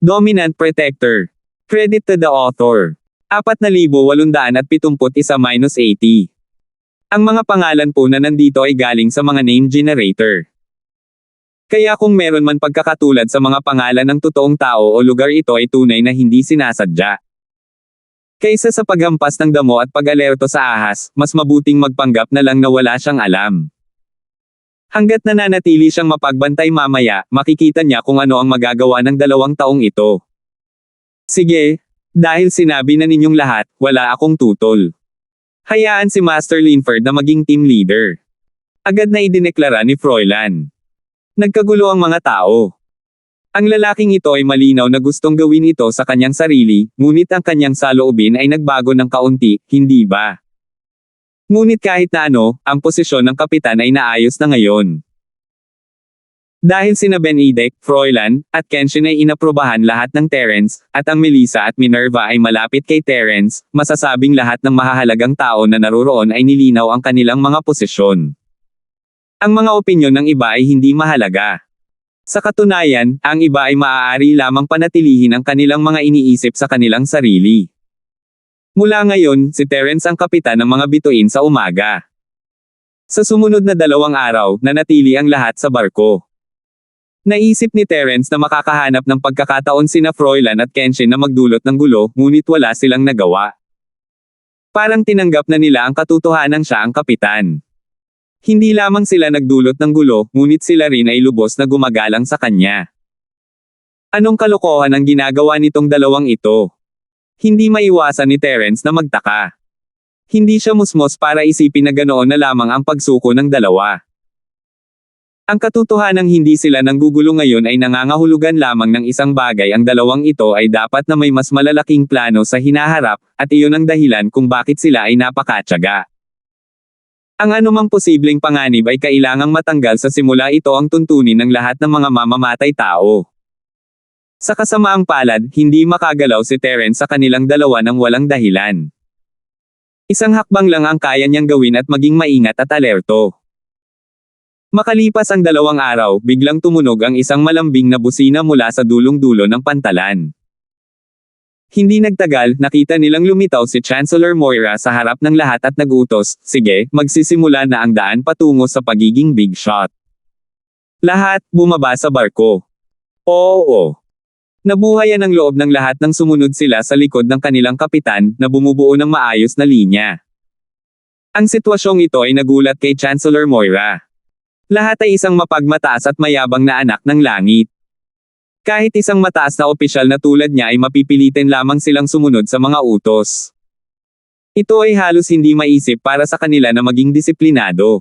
Dominant Protector. Credit to the author. 4,871-80. Ang mga pangalan po na nandito ay galing sa mga name generator. Kaya kung meron man pagkakatulad sa mga pangalan ng totoong tao o lugar, ito ay tunay na hindi sinasadya. Kaysa sa paghampas ng damo at pag-alerto sa ahas, mas mabuting magpanggap na lang na wala siyang alam. Hanggat nananatili siyang mapagbantay mamaya, makikita niya kung ano ang magagawa ng 2 taong ito. Sige, dahil sinabi na ninyong lahat, wala akong tutol. Hayaan si Master Linford na maging team leader. Agad na idineklara ni Froilan. Nagkagulo ang mga tao. Ang lalaking ito ay malinaw na gustong gawin ito sa kanyang sarili, ngunit ang kanyang saloobin ay nagbago ng kaunti, hindi ba? Ngunit kahit na ano, ang posisyon ng kapitan ay naayos na ngayon. Dahil sina Benedict, Froilan, at Kenshin ay inaprobahan lahat ng Terence, at ang Melissa at Minerva ay malapit kay Terence, masasabing lahat ng mahahalagang tao na naroroon ay nilinaw ang kanilang mga posisyon. Ang mga opinyon ng iba ay hindi mahalaga. Sa katunayan, ang iba ay maaari lamang panatilihin ang kanilang mga iniisip sa kanilang sarili. Mula ngayon, si Terence ang kapitan ng mga bituin sa umaga. Sa sumunod na 2 araw, nanatili ang lahat sa barko. Naisip ni Terence na makakahanap ng pagkakataon sina Froilan at Kenshin na magdulot ng gulo, ngunit wala silang nagawa. Parang tinanggap na nila ang katotohanan siya ang kapitan. Hindi lamang sila nagdulot ng gulo, ngunit sila rin ay lubos na gumagalang sa kanya. Anong kalokohan ang ginagawa nitong 2 ito? Hindi maiwasan ni Terence na magtaka. Hindi siya musmos para isipin na ganoon na lamang ang pagsuko ng 2. Ang katotohanang hindi sila nanggugulo ngayon ay nangangahulugan lamang ng isang bagay. Ang 2 ito ay dapat na may mas malalaking plano sa hinaharap, at iyon ang dahilan kung bakit sila ay napakatyaga. Ang anumang posibleng panganib ay kailangang matanggal sa simula. Ito ang tuntunin ng lahat ng mga mamamatay tao. Sa kasamaang palad, hindi makagalaw si Terence sa kanilang 2 ng walang dahilan. Isang hakbang lang ang kaya niyang gawin at maging maingat at alerto. Makalipas ang 2 araw, biglang tumunog ang isang malambing na busina mula sa dulong-dulo ng pantalan. Hindi nagtagal, nakita nilang lumitaw si Chancellor Moira sa harap ng lahat at nagutos, sige, magsisimula na ang daan patungo sa pagiging big shot. Lahat, bumaba sa barko. Oo. Nabuhayan ang loob ng lahat nang sumunod sila sa likod ng kanilang kapitan, na bumubuo ng maayos na linya. Ang sitwasyong ito ay nagulat kay Chancellor Moira. Lahat ay isang mapagmataas at mayabang na anak ng langit. Kahit isang mataas na opisyal na tulad niya ay mapipilitin lamang silang sumunod sa mga utos. Ito ay halos hindi maisip para sa kanila na maging disiplinado.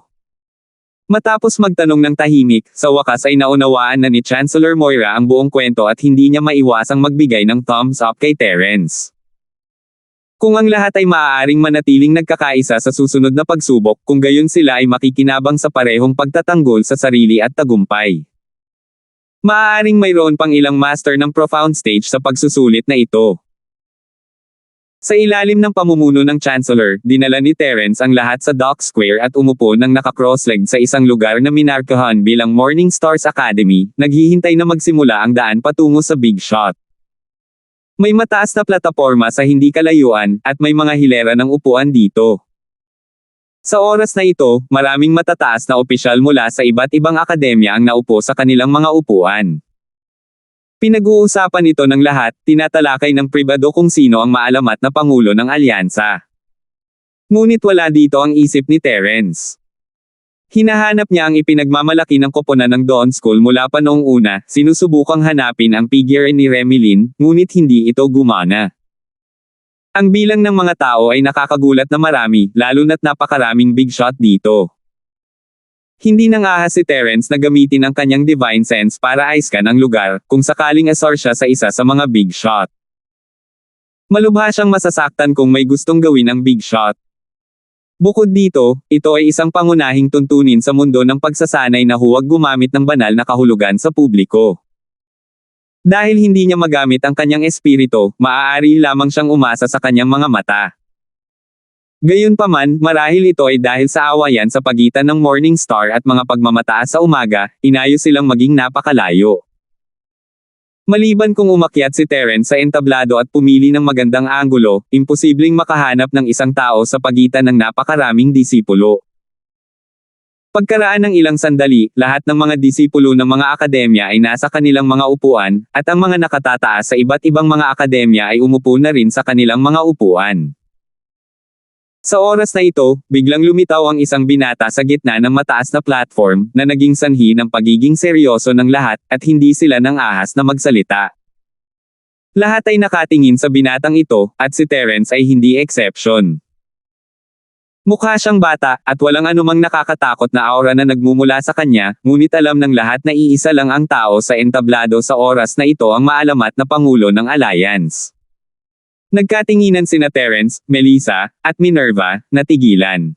Matapos magtanong ng tahimik, sa wakas ay naunawaan na ni Chancellor Moira ang buong kwento at hindi niya maiwasang magbigay ng thumbs up kay Terence. Kung ang lahat ay maaaring manatiling nagkakaisa sa susunod na pagsubok, kung gayon sila ay makikinabang sa parehong pagtatanggol sa sarili at tagumpay. Maaaring mayroon pang ilang master ng profound stage sa pagsusulit na ito. Sa ilalim ng pamumuno ng Chancellor, dinala ni Terence ang lahat sa Dock Square at umupo ng naka-cross-legged sa isang lugar na minarkahan bilang Morning Stars Academy, naghihintay na magsimula ang daan patungo sa big shot. May mataas na plataporma sa hindi kalayuan, at may mga hilera ng upuan dito. Sa oras na ito, maraming matataas na opisyal mula sa iba't ibang akademya ang naupo sa kanilang mga upuan. Pinag-uusapan ito ng lahat, tinatalakay ng pribado kung sino ang maalamat na pangulo ng alyansa. Ngunit wala dito ang isip ni Terence. Hinahanap niya ang ipinagmamalaki ng koponan ng Dawn School mula pa noong una, sinusubukang hanapin ang figure ni Remilin, ngunit hindi ito gumana. Ang bilang ng mga tao ay nakakagulat na marami, lalo na't napakaraming big shot dito. Hindi nangahas si Terence na gamitin ang kanyang divine sense para aiskan ang lugar, kung sakaling asar siya sa isa sa mga big shot. Malubha siyang masasaktan kung may gustong gawin ang big shot. Bukod dito, ito ay isang pangunahing tuntunin sa mundo ng pagsasanay na huwag gumamit ng banal na kahulugan sa publiko. Dahil hindi niya magamit ang kanyang espiritu, maaari lamang siyang umasa sa kanyang mga mata. Gayunpaman, marahil ito ay dahil sa awayan sa pagitan ng Morning Star at mga pagmamataas sa umaga, inayos silang maging napakalayo. Maliban kung umakyat si Terence sa entablado at pumili ng magandang anggulo, imposibleng makahanap ng isang tao sa pagitan ng napakaraming disipulo. Pagkaraan ng ilang sandali, lahat ng mga disipulo ng mga akademya ay nasa kanilang mga upuan, at ang mga nakatataas sa iba't ibang mga akademya ay umupo na rin sa kanilang mga upuan. Sa oras na ito, biglang lumitaw ang isang binata sa gitna ng mataas na platform, na naging sanhi ng pagiging seryoso ng lahat, at hindi sila nang ahas na magsalita. Lahat ay nakatingin sa binatang ito, at si Terence ay hindi exception. Mukha siyang bata, at walang anumang nakakatakot na aura na nagmumula sa kanya, ngunit alam ng lahat na iisa lang ang tao sa entablado sa oras na ito ang maalamat na pangulo ng Alliance. Nagkatinginan sina Terence, Melissa, at Minerva, na tigilan.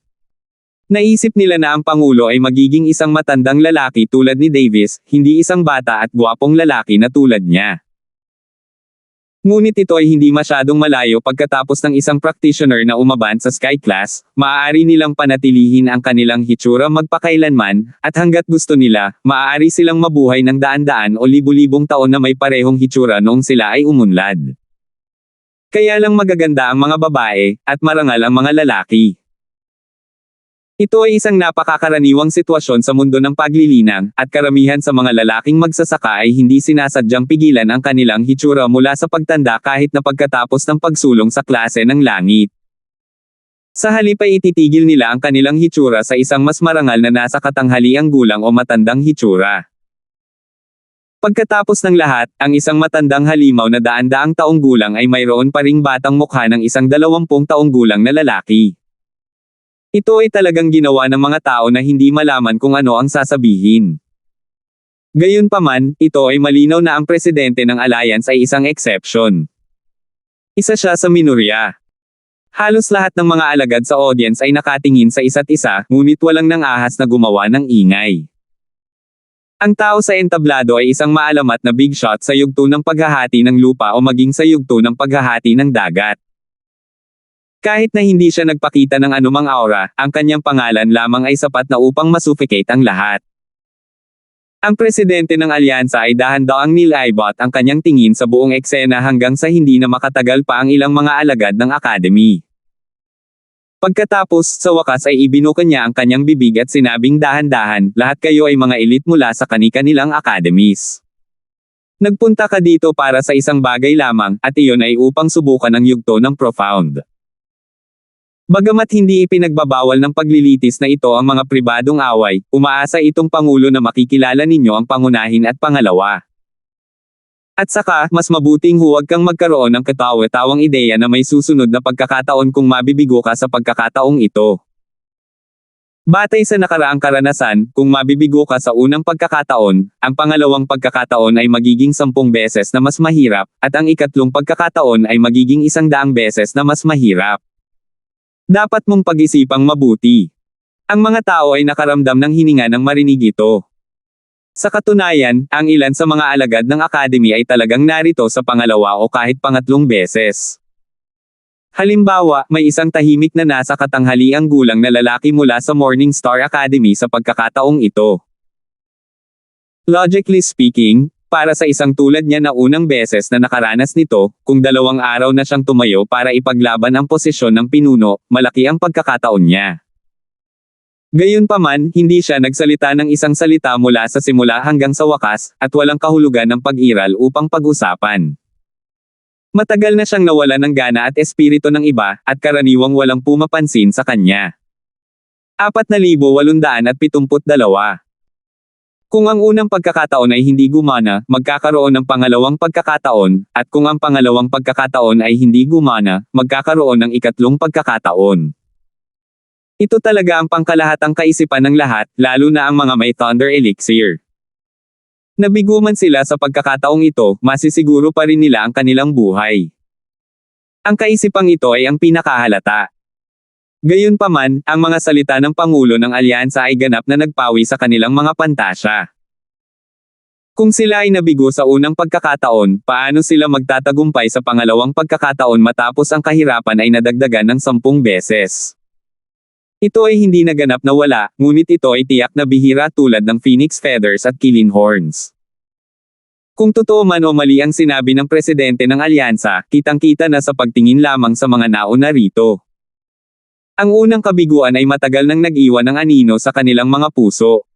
Naisip nila na ang pangulo ay magiging isang matandang lalaki tulad ni Davis, hindi isang bata at gwapong lalaki na tulad niya. Ngunit ito ay hindi masyadong malayo pagkatapos ng isang practitioner na umaban sa Sky Class, maaari nilang panatilihin ang kanilang hitsura magpakailanman, at hanggat gusto nila, maaari silang mabuhay ng daan-daan o libu-libong taon na may parehong hitsura noong sila ay umunlad. Kaya lang magaganda ang mga babae, at marangal ang mga lalaki. Ito ay isang napakakaraniwang sitwasyon sa mundo ng paglilinang, at karamihan sa mga lalaking magsasaka ay hindi sinasadyang pigilan ang kanilang hitsura mula sa pagtanda kahit na pagkatapos ng pagsulong sa klase ng langit. Sa halip ay ititigil nila ang kanilang hitsura sa isang mas marangal na nasa katanghaliang gulang o matandang hitsura. Pagkatapos ng lahat, ang isang matandang halimaw na daan-daang taong gulang ay mayroon pa ring batang mukha ng isang 20 taong gulang na lalaki. Ito ay talagang ginawa ng mga tao na hindi malaman kung ano ang sasabihin. Gayunpaman, ito ay malinaw na ang presidente ng Alliance ay isang exception. Isa siya sa minorya. Halos lahat ng mga alagad sa audience ay nakatingin sa isa't isa, ngunit walang nang-ahas na gumawa ng ingay. Ang tao sa entablado ay isang maalamat na big shot sa yugto ng paghahati ng lupa o maging sa yugto ng paghahati ng dagat. Kahit na hindi siya nagpakita ng anumang aura, ang kanyang pangalan lamang ay sapat na upang masuffocate ang lahat. Ang presidente ng alyansa ay dahan-daang nilibot ang kanyang tingin sa buong eksena hanggang sa hindi na makatagal pa ang ilang mga alagad ng academy. Pagkatapos, sa wakas ay ibinuka niya ang kanyang bibig at sinabing dahan-dahan, lahat kayo ay mga elite mula sa kani-kanilang academies. Nagpunta ka dito para sa isang bagay lamang, at iyon ay upang subukan ang yugto ng profound. Bagamat hindi ipinagbabawal ng paglilitis na ito ang mga pribadong away, umaasa itong pangulo na makikilala ninyo ang pangunahin at pangalawa. At saka, mas mabuting huwag kang magkaroon ng katawa-tawang ideya na may susunod na pagkakataon kung mabibigo ka sa pagkakataong ito. Batay sa nakaraang karanasan, kung mabibigo ka sa unang pagkakataon, ang pangalawang pagkakataon ay magiging 10 beses na mas mahirap, at ang ikatlong pagkakataon ay magiging 100 beses na mas mahirap. Dapat mong pag-isipang mabuti. Ang mga tao ay nakaramdam ng hininga nang marinig ito. Sa katunayan, ang ilan sa mga alagad ng academy ay talagang narito sa pangalawa o kahit pangatlong beses. Halimbawa, may isang tahimik na nasa katanghaliang gulang na lalaki mula sa Morning Star Academy sa pagkakataong ito. Logically speaking, para sa isang tulad niya na unang beses na nakaranas nito, kung 2 araw na siyang tumayo para ipaglaban ang posisyon ng pinuno, malaki ang pagkakataon niya. Gayunpaman, hindi siya nagsalita ng isang salita mula sa simula hanggang sa wakas, at walang kahulugan ng pag-iral upang pag-usapan. Matagal na siyang nawalan ng gana at espiritu ng iba, at karaniwang walang pumapansin sa kanya. 4,872. Kung ang unang pagkakataon ay hindi gumana, magkakaroon ng pangalawang pagkakataon, at kung ang pangalawang pagkakataon ay hindi gumana, magkakaroon ng ikatlong pagkakataon. Ito talaga ang pangkalahatang kaisipan ng lahat, lalo na ang mga may Thunder Elixir. Nabigo man sila sa pagkakataong ito, masisiguro pa rin nila ang kanilang buhay. Ang kaisipang ito ay ang pinakahalata. Gayunpaman, ang mga salita ng Pangulo ng Alyansa ay ganap na nagpawi sa kanilang mga pantasya. Kung sila ay nabigo sa unang pagkakataon, paano sila magtatagumpay sa pangalawang pagkakataon matapos ang kahirapan ay nadagdagan ng 10 beses? Ito ay hindi naganap na wala, ngunit ito ay tiyak na bihira tulad ng phoenix feathers at killing horns. Kung totoo man o mali ang sinabi ng presidente ng alyansa, kitang-kita na sa pagtingin lamang sa mga nauna rito. Ang unang kabiguan ay matagal nang nag-iwan ng anino sa kanilang mga puso.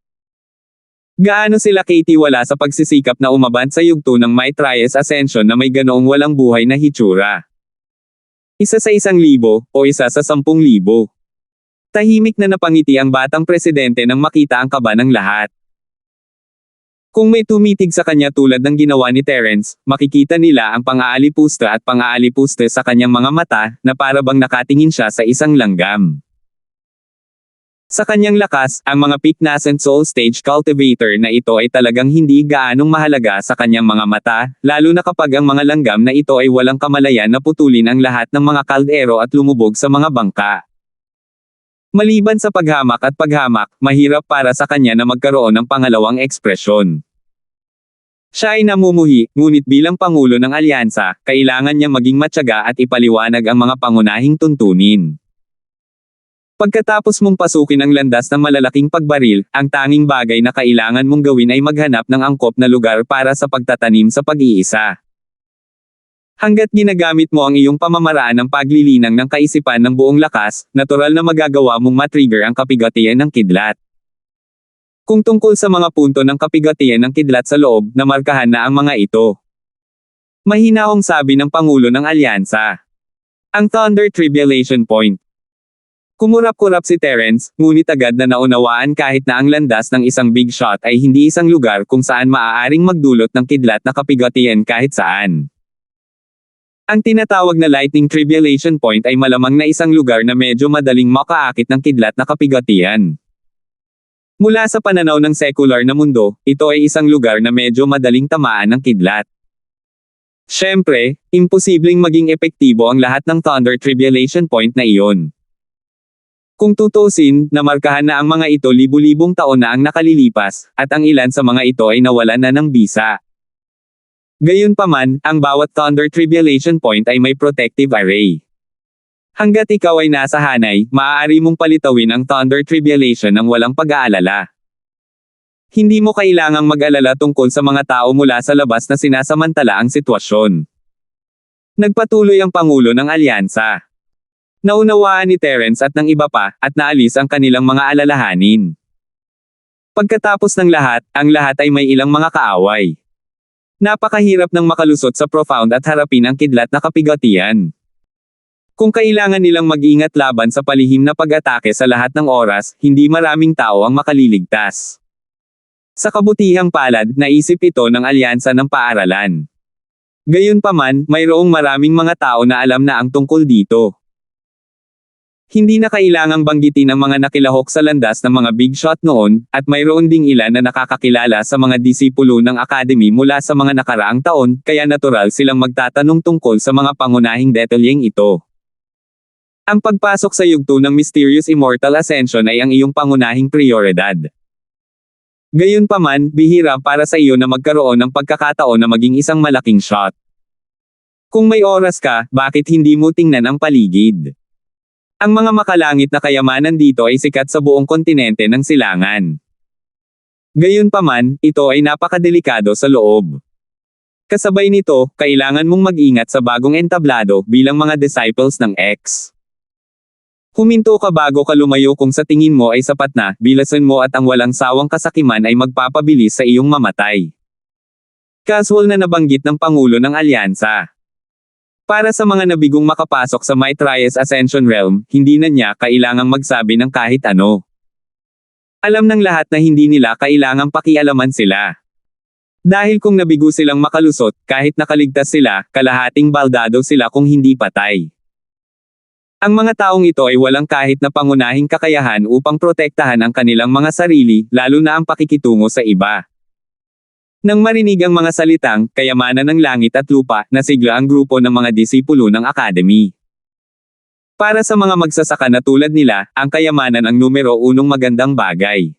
Gaano sila katiwala sa pagsisikap na umaban sa yugto ng Might Reyes Ascension na may ganoong walang buhay na hitsura. Isa sa 1,000 o isa sa 10,000. Tahimik na napangiti ang batang presidente nang makita ang kaba ng lahat. Kung may tumitig sa kanya tulad ng ginawa ni Terence, makikita nila ang pang-aalipusta at pang-aalipusta sa kanyang mga mata, na para bang nakatingin siya sa isang langgam. Sa kanyang lakas, ang mga peak nascent soul stage cultivator na ito ay talagang hindi gaanong mahalaga sa kanyang mga mata, lalo na kapag ang mga langgam na ito ay walang kamalayan na putulin ang lahat ng mga kaldero at lumubog sa mga bangka. Maliban sa paghamak at paghamak, mahirap para sa kanya na magkaroon ng pangalawang ekspresyon. Siya ay namumuhi, ngunit bilang Pangulo ng Alyansa, kailangan niya maging matyaga at ipaliwanag ang mga pangunahing tuntunin. Pagkatapos mong pasukin ang landas ng malalaking pagbaril, ang tanging bagay na kailangan mong gawin ay maghanap ng angkop na lugar para sa pagtatanim sa pag-iisa. Hanggat ginagamit mo ang iyong pamamaraan ng paglilinang ng kaisipan ng buong lakas, natural na magagawa mong matrigger ang kapigatian ng kidlat. Kung tungkol sa mga punto ng kapigatian ng kidlat sa loob, namarkahan na ang mga ito. Mahinahong sabi ng Pangulo ng Alyansa. Ang Thunder Tribulation Point. Kumurap-kurap si Terence, ngunit agad na naunawaan kahit na ang landas ng isang big shot ay hindi isang lugar kung saan maaaring magdulot ng kidlat na kapigatian kahit saan. Ang tinatawag na Lightning Tribulation Point ay malamang na isang lugar na medyo madaling makaakit ng kidlat na kapigatian. Mula sa pananaw ng secular na mundo, ito ay isang lugar na medyo madaling tamaan ng kidlat. Siyempre, imposibleng maging epektibo ang lahat ng Thunder Tribulation Point na iyon. Kung tutusin, namarkahan na ang mga ito libu-libong taon na ang nakalilipas, at ang ilan sa mga ito ay nawalan na ng bisa. Gayunpaman, ang bawat Thunder Tribulation Point ay may protective array. Hanggat ikaw ay nasa hanay, maaari mong palitawin ang Thunder Tribulation ng walang pag-aalala. Hindi mo kailangang mag-alala tungkol sa mga tao mula sa labas na sinasamantala ang sitwasyon. Nagpatuloy ang Pangulo ng Alyansa. Naunawaan ni Terence at ng iba pa, at naalis ang kanilang mga alalahanin. Pagkatapos ng lahat, ang lahat ay may ilang mga kaaway. Napakahirap ng makalusot sa profound at harapin ang kidlat na kapigatian. Kung kailangan nilang mag-ingat laban sa palihim na pag-atake sa lahat ng oras, hindi maraming tao ang makaliligtas. Sa kabutihang palad, naisip ito ng alyansa ng paaralan. Gayunpaman, mayroong maraming mga tao na alam na ang tungkol dito. Hindi na kailangang banggitin ang mga nakilahok sa landas ng mga big shot noon, at mayroon ding ilan na nakakakilala sa mga disipulo ng Academy mula sa mga nakaraang taon, kaya natural silang magtatanong tungkol sa mga pangunahing detalyeng ito. Ang pagpasok sa yugto ng Mysterious Immortal Ascension ay ang iyong pangunahing prioridad. Gayunpaman, bihira para sa iyo na magkaroon ng pagkakataon na maging isang malaking shot. Kung may oras ka, bakit hindi mo tingnan ang paligid? Ang mga makalangit na kayamanan dito ay sikat sa buong kontinente ng silangan. Gayunpaman, ito ay napakadelikado sa loob. Kasabay nito, kailangan mong mag-ingat sa bagong entablado bilang mga disciples ng X. Huminto ka bago ka lumayo kung sa tingin mo ay sapat na, bilasan mo at ang walang sawang kasakiman ay magpapabilis sa iyong mamatay. Casual na nabanggit ng Pangulo ng Alyansa. Para sa mga nabigong makapasok sa Might Reyes Ascension Realm, hindi na niya kailangang magsabi ng kahit ano. Alam ng lahat na hindi nila kailangang pakialaman sila. Dahil kung nabigo silang makalusot, kahit nakaligtas sila, kalahating baldado sila kung hindi patay. Ang mga taong ito ay walang kahit na pangunahing kakayahan upang protektahan ang kanilang mga sarili, lalo na ang pakikitungo sa iba. Nang marinig ang mga salitang, kayamanan ng langit at lupa, nasigla ang grupo ng mga disipulo ng Academy. Para sa mga magsasaka na tulad nila, ang kayamanan ang numero unong magandang bagay.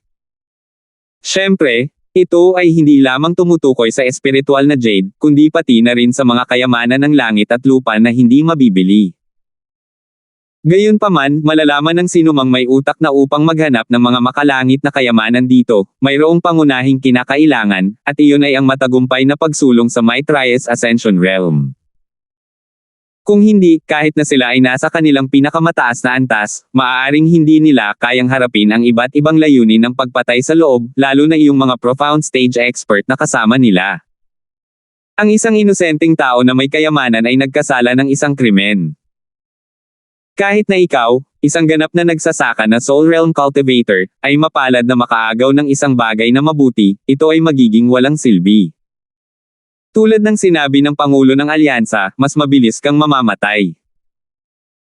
Siyempre, ito ay hindi lamang tumutukoy sa espiritual na jade, kundi pati na rin sa mga kayamanan ng langit at lupa na hindi mabibili. Gayunpaman, malalaman ng sinumang may utak na upang maghanap ng mga makalangit na kayamanan dito, mayroong pangunahing kinakailangan, at iyon ay ang matagumpay na pagsulong sa Maitreya's Ascension Realm. Kung hindi, kahit na sila ay nasa kanilang pinakamataas na antas, maaaring hindi nila kayang harapin ang iba't ibang layunin ng pagpatay sa loob, lalo na iyong mga profound stage expert na kasama nila. Ang isang inosenteng tao na may kayamanan ay nagkasala ng isang krimen. Kahit na ikaw, isang ganap na nagsasaka na Soul Realm Cultivator, ay mapalad na makaagaw ng isang bagay na mabuti, ito ay magiging walang silbi. Tulad ng sinabi ng Pangulo ng Alyansa, mas mabilis kang mamamatay.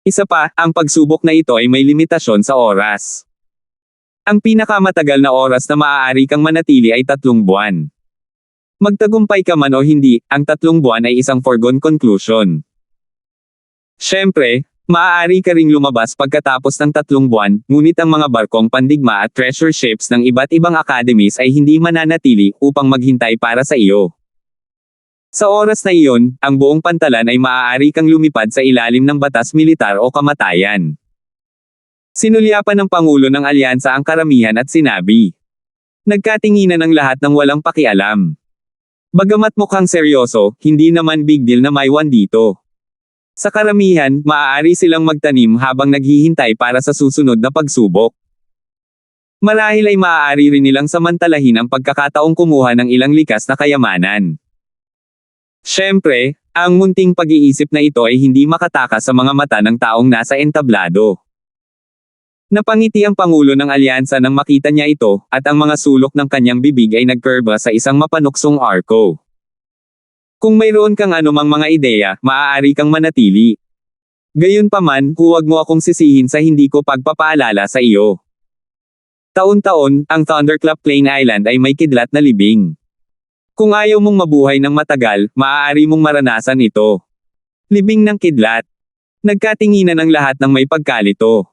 Isa pa, ang pagsubok na ito ay may limitasyon sa oras. Ang pinakamatagal na oras na maaari kang manatili ay 3 buwan. Magtagumpay ka man o hindi, ang 3 buwan ay isang foregone conclusion. Siyempre, maaari ka ring lumabas pagkatapos ng 3 buwan, ngunit ang mga barkong pandigma at treasure ships ng iba't ibang academies ay hindi mananatili upang maghintay para sa iyo. Sa oras na iyon, ang buong pantalan ay maaari kang lumipad sa ilalim ng batas militar o kamatayan. Sinulyapan ng Pangulo ng Alyansa ang karamihan at sinabi. Nagkatinginan ng lahat ng walang pakialam. Bagamat mukhang seryoso, hindi naman big deal na may one dito. Sa karamihan, maaari silang magtanim habang naghihintay para sa susunod na pagsubok. Marahil ay maaari rin nilang samantalahin ang pagkakataong kumuha ng ilang likas na kayamanan. Siyempre, ang munting pag-iisip na ito ay hindi makatakas sa mga mata ng taong nasa entablado. Napangiti ang Pangulo ng Alyansa nang makita niya ito, at ang mga sulok ng kanyang bibig ay nagkurba sa isang mapanuksong arko. Kung mayroon kang anumang mga ideya, maaari kang manatili. Gayunpaman, huwag mo akong sisihin sa hindi ko pagpapaalala sa iyo. Taon-taon, ang Thunderclap Plain Island ay may kidlat na libing. Kung ayaw mong mabuhay ng matagal, maaari mong maranasan ito. Libing ng kidlat. Nagkatinginan ang lahat ng may pagkalito.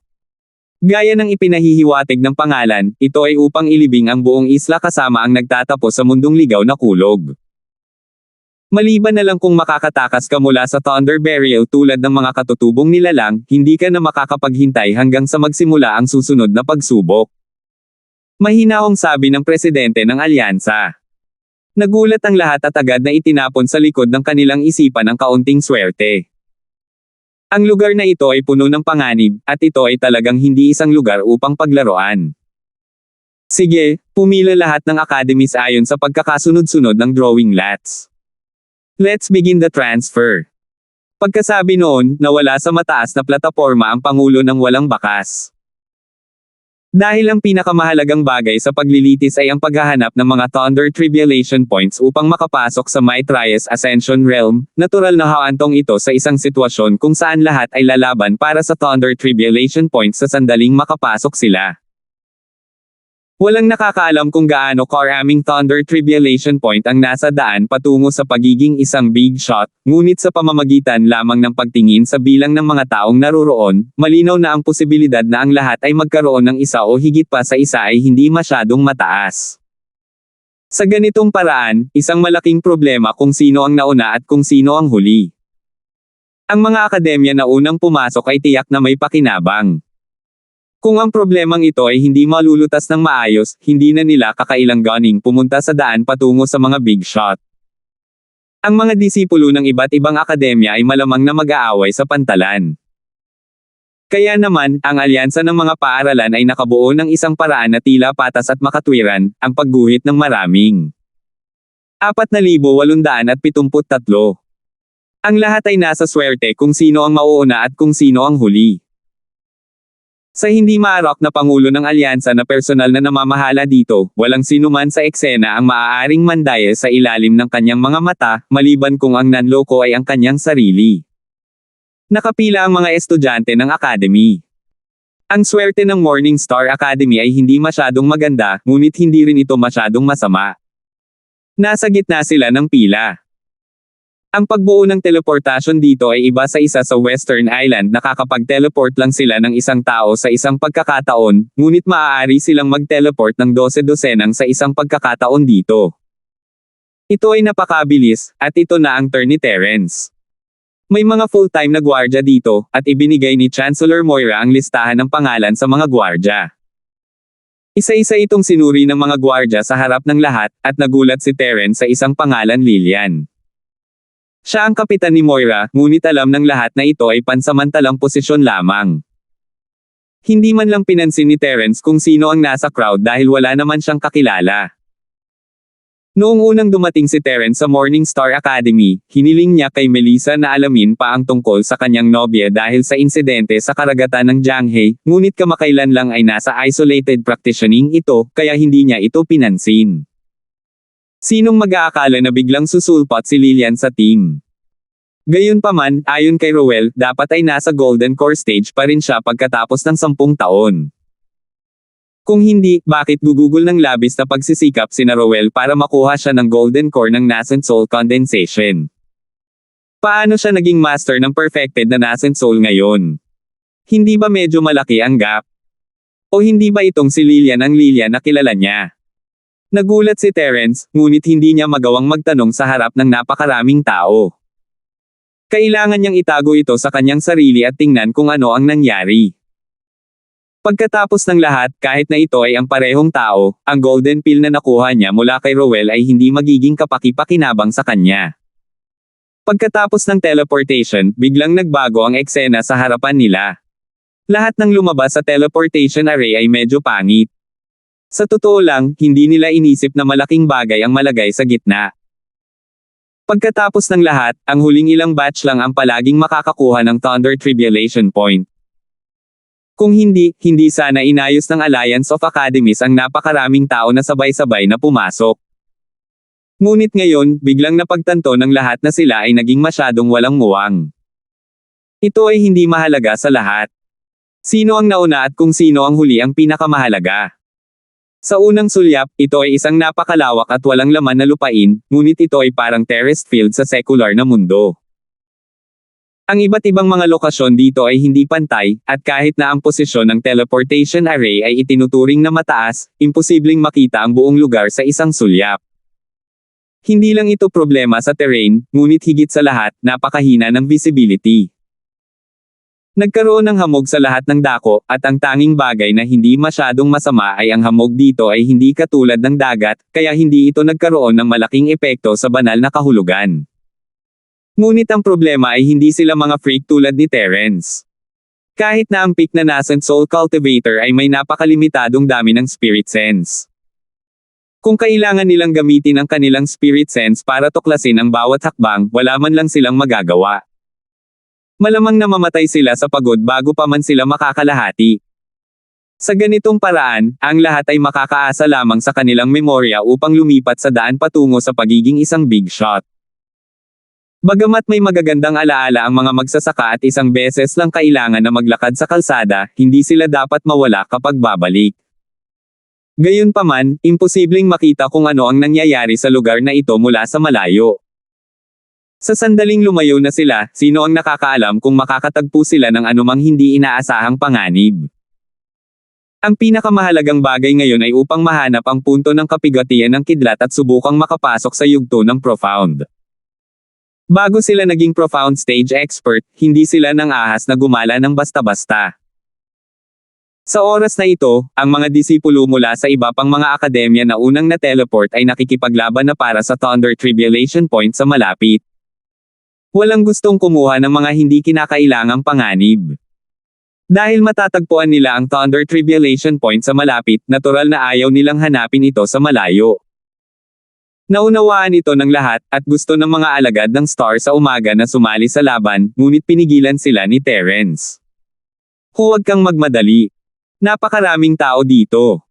Gaya ng ipinahihiwatig ng pangalan, ito ay upang ilibing ang buong isla kasama ang nagtatapos sa mundong ligaw na kulog. Maliban na lang kung makakatakas ka mula sa Thunder Burial tulad ng mga katutubong nilalang, hindi ka na makakapaghintay hanggang sa magsimula ang susunod na pagsubok. Mahinahong sabi ng presidente ng Alyansa. Nagulat ang lahat at agad na itinapon sa likod ng kanilang isipan ang kaunting swerte. Ang lugar na ito ay puno ng panganib, at ito ay talagang hindi isang lugar upang paglaruan. Sige, pumila lahat ng academies ayon sa pagkakasunod-sunod ng drawing lots. Let's begin the transfer. Pagkasabi noon, nawala sa mataas na plataporma ang Pangulo ng walang bakas. Dahil ang pinakamahalagang bagay sa paglilitis ay ang paghahanap ng mga Thunder Tribulation Points upang makapasok sa Maitreya's Ascension Realm, natural na haantong ito sa isang sitwasyon kung saan lahat ay lalaban para sa Thunder Tribulation Points sa sandaling makapasok sila. Walang nakakaalam kung gaano karaming Thunder Tribulation Point ang nasa daan patungo sa pagiging isang big shot, ngunit sa pamamagitan lamang ng pagtingin sa bilang ng mga taong naroroon, malinaw na ang posibilidad na ang lahat ay magkaroon ng isa o higit pa sa isa ay hindi masyadong mataas. Sa ganitong paraan, isang malaking problema kung sino ang nauna at kung sino ang huli. Ang mga akademya na unang pumasok ay tiyak na may pakinabang. Kung ang problemang ito ay hindi malulutas ng maayos, hindi na nila kakailanganing pumunta sa daan patungo sa mga big shot. Ang mga disipulo ng iba't ibang akademya ay malamang na mag-aaway sa pantalan. Kaya naman, ang alyansa ng mga paaralan ay nakabuo ng isang paraan na tila patas at makatwiran, ang pagguhit ng maraming 4,873. Ang lahat ay nasa swerte kung sino ang mauuna at kung sino ang huli. Sa hindi maarok na Pangulo ng Alyansa na personal na namamahala dito, walang sinuman sa eksena ang maaaring mandaya sa ilalim ng kanyang mga mata, maliban kung ang nanloko ay ang kanyang sarili. Nakapila ang mga estudyante ng academy. Ang swerte ng Morning Star Academy ay hindi masyadong maganda, ngunit hindi rin ito masyadong masama. Nasa gitna sila ng pila. Ang pagbuo ng teleportasyon dito ay iba sa isa sa Western Island. Nakakapag-teleport lang sila ng isang tao sa isang pagkakataon, ngunit maaari silang mag-teleport ng 12 sa isang pagkakataon dito. Ito ay napakabilis, at ito na ang turn ni Terence. May mga full-time na gwardya dito, at ibinigay ni Chancellor Moira ang listahan ng pangalan sa mga gwardya. Isa-isa itong sinuri ng mga gwardya sa harap ng lahat, at nagulat si Terence sa isang pangalan Lillian. Siya ang kapitan ni Moira, ngunit alam ng lahat na ito ay pansamantalang posisyon lamang. Hindi man lang pinansin ni Terence kung sino ang nasa crowd dahil wala naman siyang kakilala. Noong unang dumating si Terence sa Morning Star Academy, hiniling niya kay Melissa na alamin pa ang tungkol sa kanyang nobya dahil sa insidente sa karagatan ng Jianghe, ngunit kamakailan lang ay nasa isolated practitioning ito, kaya hindi niya ito pinansin. Sinong mag-aakala na biglang susulpot si Lillian sa team? Gayunpaman, ayon kay Rowell, dapat ay nasa Golden Core stage pa rin siya pagkatapos ng 10 taon. Kung hindi, bakit gugugol ng labis na pagsisikap sina Rowell para makuha siya ng Golden Core ng Nascent Soul Condensation? Paano siya naging master ng perfected na Nascent Soul ngayon? Hindi ba medyo malaki ang gap? O hindi ba itong si Lillian ang Lillian na kilala niya? Nagulat si Terence, ngunit hindi niya magawang magtanong sa harap ng napakaraming tao. Kailangan niyang itago ito sa kanyang sarili at tingnan kung ano ang nangyari. Pagkatapos ng lahat, kahit na ito ay ang parehong tao, ang golden pill na nakuha niya mula kay Rowell ay hindi magiging kapaki-pakinabang sa kanya. Pagkatapos ng teleportation, biglang nagbago ang eksena sa harapan nila. Lahat ng lumabas sa teleportation array ay medyo pangit. Sa totoo lang, hindi nila inisip na malaking bagay ang malagay sa gitna. Pagkatapos ng lahat, ang huling ilang batch lang ang palaging makakakuha ng Thunder Tribulation Point. Kung hindi sana inayos ng Alliance of Academies ang napakaraming tao na sabay-sabay na pumasok. Ngunit ngayon, biglang napagtanto ng lahat na sila ay naging masyadong walang muwang. Ito ay hindi mahalaga sa lahat. Sino ang nauna at kung sino ang huli ang pinakamahalaga? Sa unang sulyap, ito ay isang napakalawak at walang laman na lupain, ngunit ito ay parang terraced field sa secular na mundo. Ang iba't ibang mga lokasyon dito ay hindi pantay, at kahit na ang posisyon ng teleportation array ay itinuturing na mataas, imposibleng makita ang buong lugar sa isang sulyap. Hindi lang ito problema sa terrain, ngunit higit sa lahat, napakahina ng visibility. Nagkaroon ng hamog sa lahat ng dako, at ang tanging bagay na hindi masyadong masama ay ang hamog dito ay hindi katulad ng dagat, kaya hindi ito nagkaroon ng malaking epekto sa banal na kahulugan. Ngunit ang problema ay hindi sila mga freak tulad ni Terence. Kahit na ang peak na Nascent Soul Cultivator ay may napakalimitadong dami ng spirit sense. Kung kailangan nilang gamitin ang kanilang spirit sense para tuklasin ang bawat hakbang, wala man lang silang magagawa. Malamang na mamatay sila sa pagod bago pa man sila makakalahati. Sa ganitong paraan, ang lahat ay makakaasa lamang sa kanilang memorya upang lumipat sa daan patungo sa pagiging isang big shot. Bagamat may magagandang alaala ang mga magsasaka at isang beses lang kailangan na maglakad sa kalsada, hindi sila dapat mawala kapag babalik. Gayunpaman, imposibleng makita kung ano ang nangyayari sa lugar na ito mula sa malayo. Sa sandaling lumayo na sila, sino ang nakakaalam kung makakatagpo sila ng anumang hindi inaasahang panganib? Ang pinakamahalagang bagay ngayon ay upang mahanap ang punto ng kapigatian ng kidlat at subukang makapasok sa yugto ng profound. Bago sila naging profound stage expert, hindi sila nang ahas na gumala ng basta-basta. Sa oras na ito, ang mga disipulo mula sa iba pang mga akademya na unang na-teleport ay nakikipaglaban na para sa Thunder Tribulation Point sa malapit. Walang gustong kumuha ng mga hindi kinakailangang panganib. Dahil matatagpuan nila ang Thunder Tribulation Point sa malapit, natural na ayaw nilang hanapin ito sa malayo. Naunawaan ito ng lahat, at gusto ng mga alagad ng Star sa umaga na sumali sa laban, ngunit pinigilan sila ni Terence. Huwag kang magmadali. Napakaraming tao dito.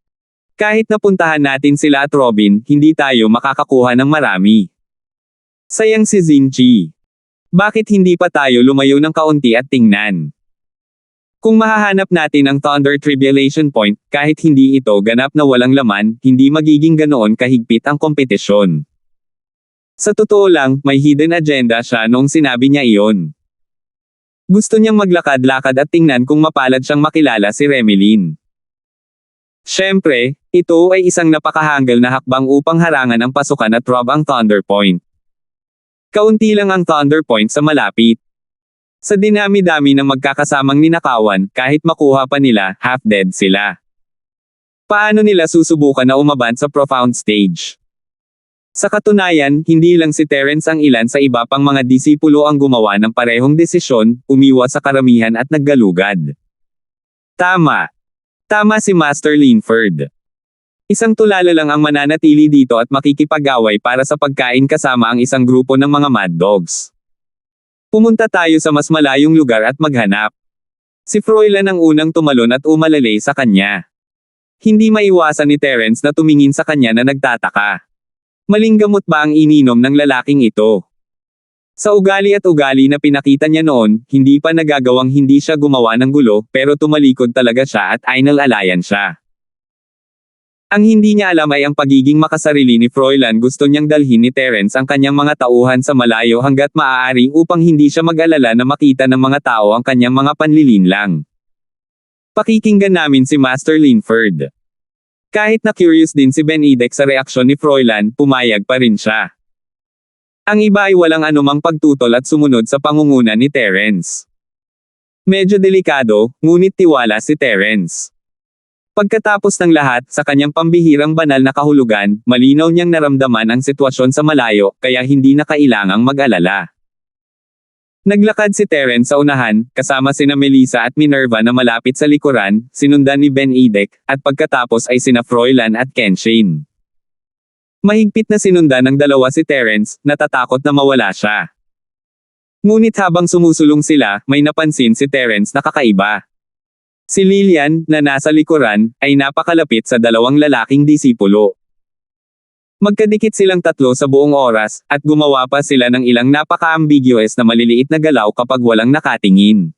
Kahit napuntahan natin sila at Robin, hindi tayo makakakuha ng marami. Sayang si Zinchi. Bakit hindi pa tayo lumayo ng kaunti at tingnan? Kung mahahanap natin ang Thunder Tribulation Point, kahit hindi ito ganap na walang laman, hindi magiging ganoon kahigpit ang kompetisyon. Sa totoo lang, may hidden agenda siya noong sinabi niya iyon. Gusto niyang maglakad-lakad at tingnan kung mapalad siyang makilala si Remelin. Siyempre, ito ay isang napakahanggal na hakbang upang harangan ang pasukan at rob ang Thunder Point. Kaunti lang ang Thunder Point sa malapit. Sa dinami-dami ng magkakasamang ninakawan, kahit makuha pa nila, half-dead sila. Paano nila susubukan na umaban sa profound stage? Sa katunayan, hindi lang si Terence ang ilan sa iba pang mga disipulo ang gumawa ng parehong desisyon, umiwas sa karamihan at naggalugad. Tama. Tama si Master Linford. Isang tulala lang ang mananatili dito at makikipag-away para sa pagkain kasama ang isang grupo ng mga mad dogs. Pumunta tayo sa mas malayong lugar at maghanap. Si Froilan ang unang tumalon at umalalay sa kanya. Hindi maiwasan ni Terence na tumingin sa kanya na nagtataka. Maling gamot ba ang ininom ng lalaking ito? Sa ugali at ugali na pinakita niya noon, hindi pa nagagawang hindi siya gumawa ng gulo, pero tumalikod talaga siya at inalalayan siya. Ang hindi niya alam ay ang pagiging makasarili ni Froilan. Gusto niyang dalhin ni Terence ang kanyang mga tauhan sa malayo hanggat maaari upang hindi siya mag-alala na makita ng mga tao ang kanyang mga panlilinlang. Pakikinggan namin si Master Linford. Kahit na curious din si Benedict sa reaksyon ni Froilan, pumayag pa rin siya. Ang iba ay walang anumang pagtutol at sumunod sa pangunguna ni Terence. Medyo delikado, ngunit tiwala si Terence. Pagkatapos ng lahat, sa kanyang pambihirang banal na kahulugan, malinaw niyang naramdaman ang sitwasyon sa malayo, kaya hindi na kailangang mag-alala. Naglakad si Terence sa unahan, kasama sina Melissa at Minerva na malapit sa likuran, sinundan ni Benedict, at pagkatapos ay sina Froilan at Kenshin. Mahigpit na sinundan ng dalawa si Terence, natatakot na mawala siya. Ngunit habang sumusulong sila, may napansin si Terence na kakaiba. Si Lillian, na nasa likuran, ay napakalapit sa dalawang lalaking disipulo. Magkadikit silang tatlo sa buong oras, at gumawa pa sila ng ilang napaka-ambiguous na maliliit na galaw kapag walang nakatingin.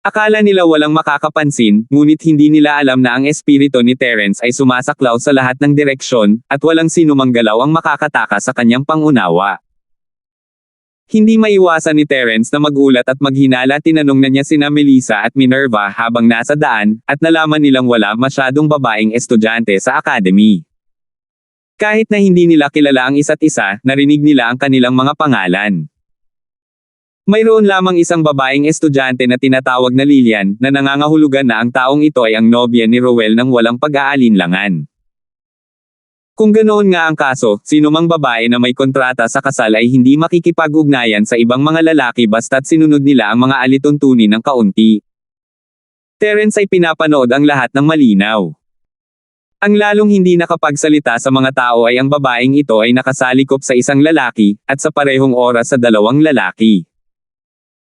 Akala nila walang makakapansin, ngunit hindi nila alam na ang espiritu ni Terence ay sumasaklaw sa lahat ng direksyon, at walang sinumang galaw ang makakataka sa kanyang pangunawa. Hindi maiwasan ni Terence na magulat at maghinala. Tinanong na niya sina Melissa at Minerva habang nasa daan, at nalaman nilang wala masyadong babaeng estudyante sa academy. Kahit na hindi nila kilala ang isa't isa, narinig nila ang kanilang mga pangalan. Mayroon lamang isang babaeng estudyante na tinatawag na Lillian, na nangangahulugan na ang taong ito ay ang nobya ni Rowell ng walang pag-aalinlangan. Kung ganoon nga ang kaso, sino mang babae na may kontrata sa kasal ay hindi makikipag-ugnayan sa ibang mga lalaki basta't sinunod nila ang mga alituntunin ng kaunti. Terence ay pinapanood ang lahat ng malinaw. Ang lalong hindi nakapagsalita sa mga tao ay ang babaeng ito ay nakasalikop sa isang lalaki, at sa parehong oras sa dalawang lalaki.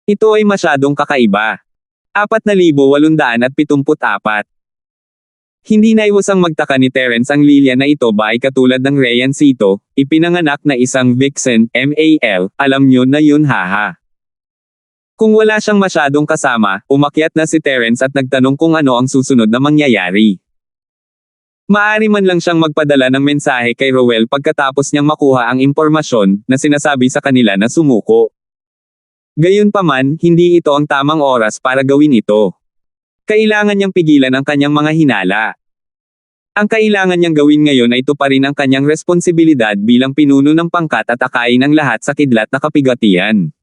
Ito ay masyadong kakaiba. 4,874. Hindi naiwasang magtaka ni Terence ang Lillian na ito ba ay katulad ng Reyancito, ipinanganak na isang vixen, MAL, alam nyo na yun haha. Kung wala siyang masyadong kasama, umakyat na si Terence at nagtanong kung ano ang susunod na mangyayari. Maari man lang siyang magpadala ng mensahe kay Rowell pagkatapos niyang makuha ang impormasyon, na sinasabi sa kanila na sumuko. Gayunpaman, hindi ito ang tamang oras para gawin ito. Kailangan niyang pigilan ang kanyang mga hinala. Ang kailangan niyang gawin ngayon ay tuparin ang kanyang responsibilidad bilang pinuno ng pangkat at akayin ang lahat sa kidlat na kapigatian.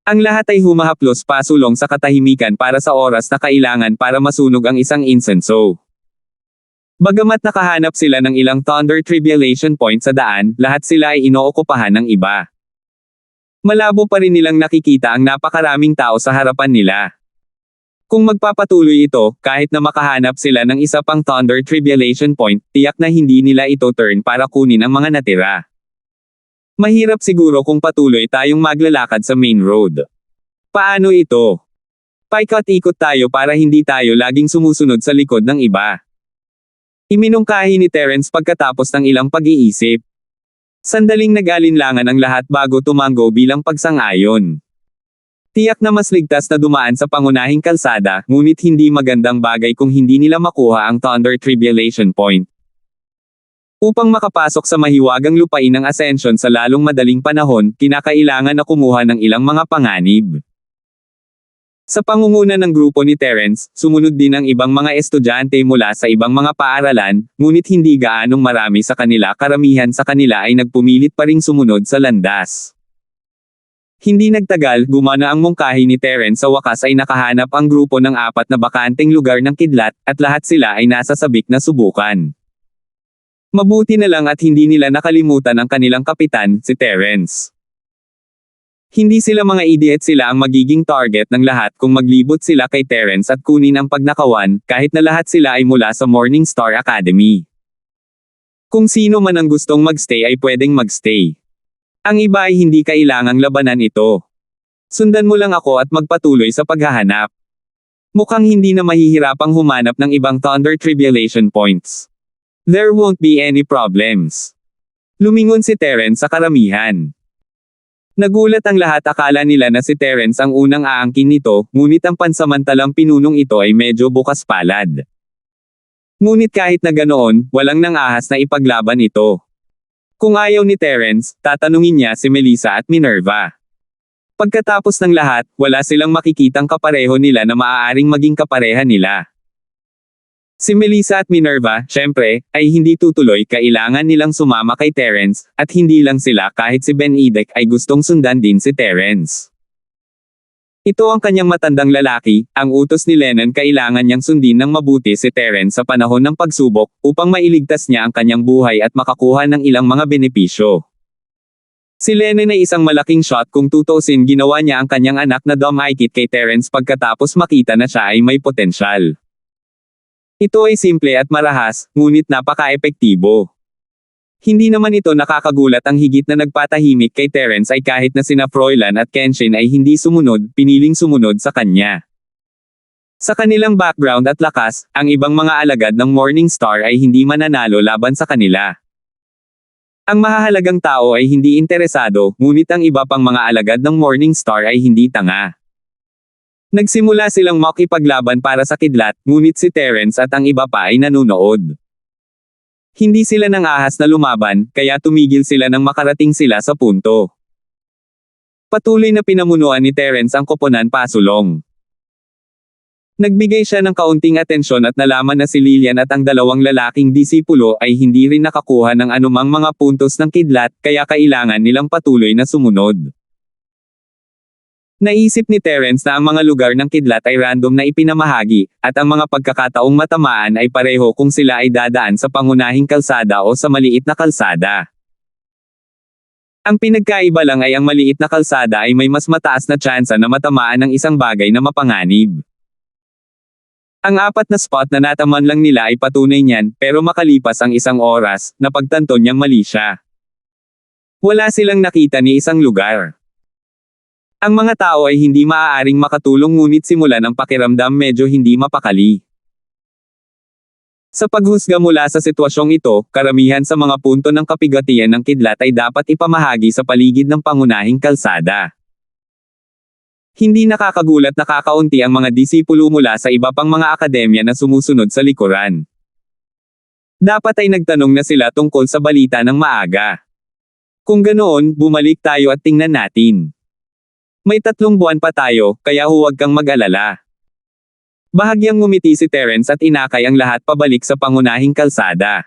Ang lahat ay humahaplos pasulong sa katahimikan para sa oras na kailangan para masunog ang isang insenso. Bagamat nakahanap sila ng ilang Thunder Tribulation Point sa daan, lahat sila ay inookupahan ng iba. Malabo pa rin nilang nakikita ang napakaraming tao sa harapan nila. Kung magpapatuloy ito, kahit na makahanap sila ng isa pang Thunder Tribulation Point, tiyak na hindi nila ito turn para kunin ang mga natira. Mahirap siguro kung patuloy tayong maglalakad sa main road. Paano ito? Paikot-ikot tayo para hindi tayo laging sumusunod sa likod ng iba. Iminungkahi ni Terence pagkatapos ng ilang pag-iisip. Sandaling nag-alinlangan ang lahat bago tumango bilang pagsang-ayon. Tiyak na mas ligtas na dumaan sa pangunahing kalsada, ngunit hindi magandang bagay kung hindi nila makuha ang Thunder Tribulation Point. Upang makapasok sa mahiwagang lupain ng Ascension sa lalong madaling panahon, kinakailangan na kumuha ng ilang mga panganib. Sa pangunguna ng grupo ni Terence, sumunod din ang ibang mga estudyante mula sa ibang mga paaralan, ngunit hindi gaanong marami sa kanila. Karamihan sa kanila ay nagpumilit pa ring sumunod sa landas. Hindi nagtagal, gumana ang mungkahi ni Terence, sa wakas ay nakahanap ang grupo ng 4 na bakanteng lugar ng kidlat, at lahat sila ay nasa sabik na subukan. Mabuti na lang at hindi nila nakalimutan ang kanilang kapitan, si Terence. Hindi sila mga idiot, sila ang magiging target ng lahat kung maglibot sila kay Terence at kunin ang pagnakawan, kahit na lahat sila ay mula sa Morningstar Academy. Kung sino man ang gustong magstay ay pwedeng magstay. Ang iba ay hindi kailangang labanan ito. Sundan mo lang ako at magpatuloy sa paghahanap. Mukhang hindi na mahihirapang humanap ng ibang Thunder Tribulation Points. There won't be any problems. Lumingon si Terence sa karamihan. Nagulat ang lahat, akala nila na si Terence ang unang aangkin nito, ngunit ang pansamantalang pinunong ito ay medyo bukas palad. Ngunit kahit na ganoon, walang nang-ahas na ipaglaban ito. Kung ayaw ni Terence, tatanungin niya si Melissa at Minerva. Pagkatapos ng lahat, wala silang makikitang kapareho nila na maaaring maging kapareha nila. Si Melissa at Minerva, syempre, ay hindi tutuloy, kailangan nilang sumama kay Terence, at hindi lang sila, kahit si Benedict ay gustong sundan din si Terence. Ito ang kanyang matandang lalaki, ang utos ni Lennon, kailangan niyang sundin ng mabuti si Terence sa panahon ng pagsubok, upang mailigtas niya ang kanyang buhay at makakuha ng ilang mga benepisyo. Si Lennon ay isang malaking shot, kung tutuusin, ginawa niya ang kanyang anak na Dom Aikit kay Terence pagkatapos makita na siya ay may potensyal. Ito ay simple at marahas, ngunit napaka-epektibo. Hindi naman ito nakakagulat, ang higit na nagpatahimik kay Terence ay kahit na sina Froilan at Kenshin ay hindi sumunod, piniling sumunod sa kanya. Sa kanilang background at lakas, ang ibang mga alagad ng Morningstar ay hindi mananalo laban sa kanila. Ang mahahalagang tao ay hindi interesado, ngunit ang iba pang mga alagad ng Morningstar ay hindi tanga. Nagsimula silang makipaglaban para sa kidlat, ngunit si Terence at ang iba pa ay nanunood. Hindi sila nang ahas na lumaban, kaya tumigil sila nang makarating sila sa punto. Patuloy na pinamunuan ni Terence ang koponan pasulong. Nagbigay siya ng kaunting atensyon at nalaman na si Lillian at ang dalawang lalaking disipulo ay hindi rin nakakuha ng anumang mga puntos ng kidlat, kaya kailangan nilang patuloy na sumunod. Naisip ni Terence na ang mga lugar ng kidlat ay random na ipinamahagi, at ang mga pagkakataong matamaan ay pareho kung sila ay dadaan sa pangunahing kalsada o sa maliit na kalsada. Ang pinagkaiba lang ay ang maliit na kalsada ay may mas mataas na tsansa na matamaan ng isang bagay na mapanganib. Ang 4 na spot na nataman lang nila ay patunay niyan, pero makalipas ang isang oras, napagtanto niyang mali siya. Wala silang nakita ni isang lugar. Ang mga tao ay hindi maaaring makatulong, ngunit simula ng pakiramdam medyo hindi mapakali. Sa paghusga mula sa sitwasyong ito, karamihan sa mga punto ng kapigatian ng kidlat ay dapat ipamahagi sa paligid ng pangunahing kalsada. Hindi nakakagulat na kakaunti ang mga disipulo mula sa iba pang mga akademya na sumusunod sa likuran. Dapat ay nagtanong na sila tungkol sa balita ng maaga. Kung ganoon, bumalik tayo at tingnan natin. May 3 buwan pa tayo, kaya huwag kang mag-alala. Bahagyang ngumiti si Terence at inakay ang lahat pabalik sa pangunahing kalsada.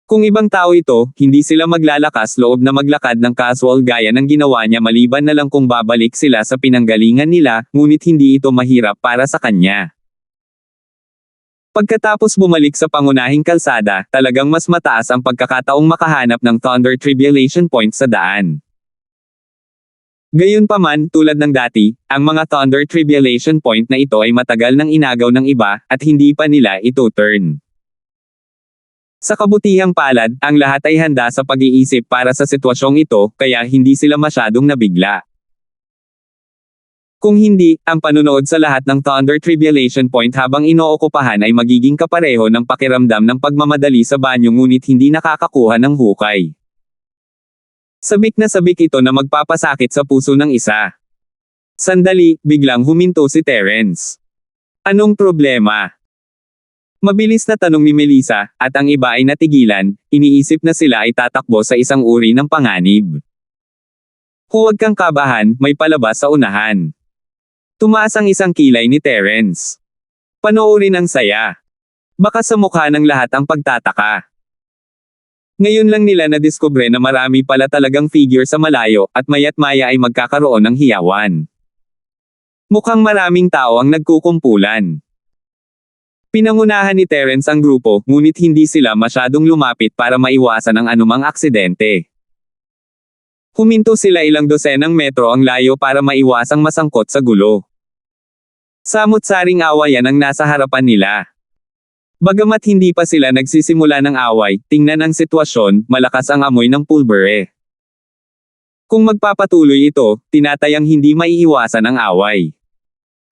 Kung ibang tao ito, hindi sila maglalakas loob na maglakad ng casual gaya ng ginawa niya, maliban na lang kung babalik sila sa pinanggalingan nila, ngunit hindi ito mahirap para sa kanya. Pagkatapos bumalik sa pangunahing kalsada, talagang mas mataas ang pagkakataong makahanap ng Thunder Tribulation Point sa daan. Gayunpaman, tulad ng dati, ang mga Thunder Tribulation Point na ito ay matagal nang inagaw ng iba, at hindi pa nila ito turn. Sa kabutihang palad, ang lahat ay handa sa pag-iisip para sa sitwasyong ito, kaya hindi sila masyadong nabigla. Kung hindi, ang panunood sa lahat ng Thunder Tribulation Point habang inookupahan ay magiging kapareho ng pakiramdam ng pagmamadali sa banyo, ngunit hindi nakakakuha ng hukay. Sabik na sabik ito na magpapasakit sa puso ng isa. Sandali, biglang huminto si Terence. Anong problema? Mabilis na tanong ni Melissa, at ang iba ay natigilan, iniisip na sila ay tatakbo sa isang uri ng panganib. Huwag kang kabahan, may palabas sa unahan. Tumaas ang isang kilay ni Terence. Panoorin ang saya. Baka sa mukha ng lahat ang pagtataka. Ngayon lang nila nadiskubre na marami pala talagang figure sa malayo, at maya't maya ay magkakaroon ng hiyawan. Mukhang maraming tao ang nagkukumpulan. Pinangunahan ni Terence ang grupo, ngunit hindi sila masyadong lumapit para maiwasan ang anumang aksidente. Huminto sila ilang dosenang metro ang layo para maiwasang masangkot sa gulo. Samut-saring awayan ang nasa harapan nila. Bagamat hindi pa sila nagsisimula ng away, tingnan ang sitwasyon, malakas ang amoy ng pulbere. Kung magpapatuloy ito, tinatayang hindi maiiwasan ang away.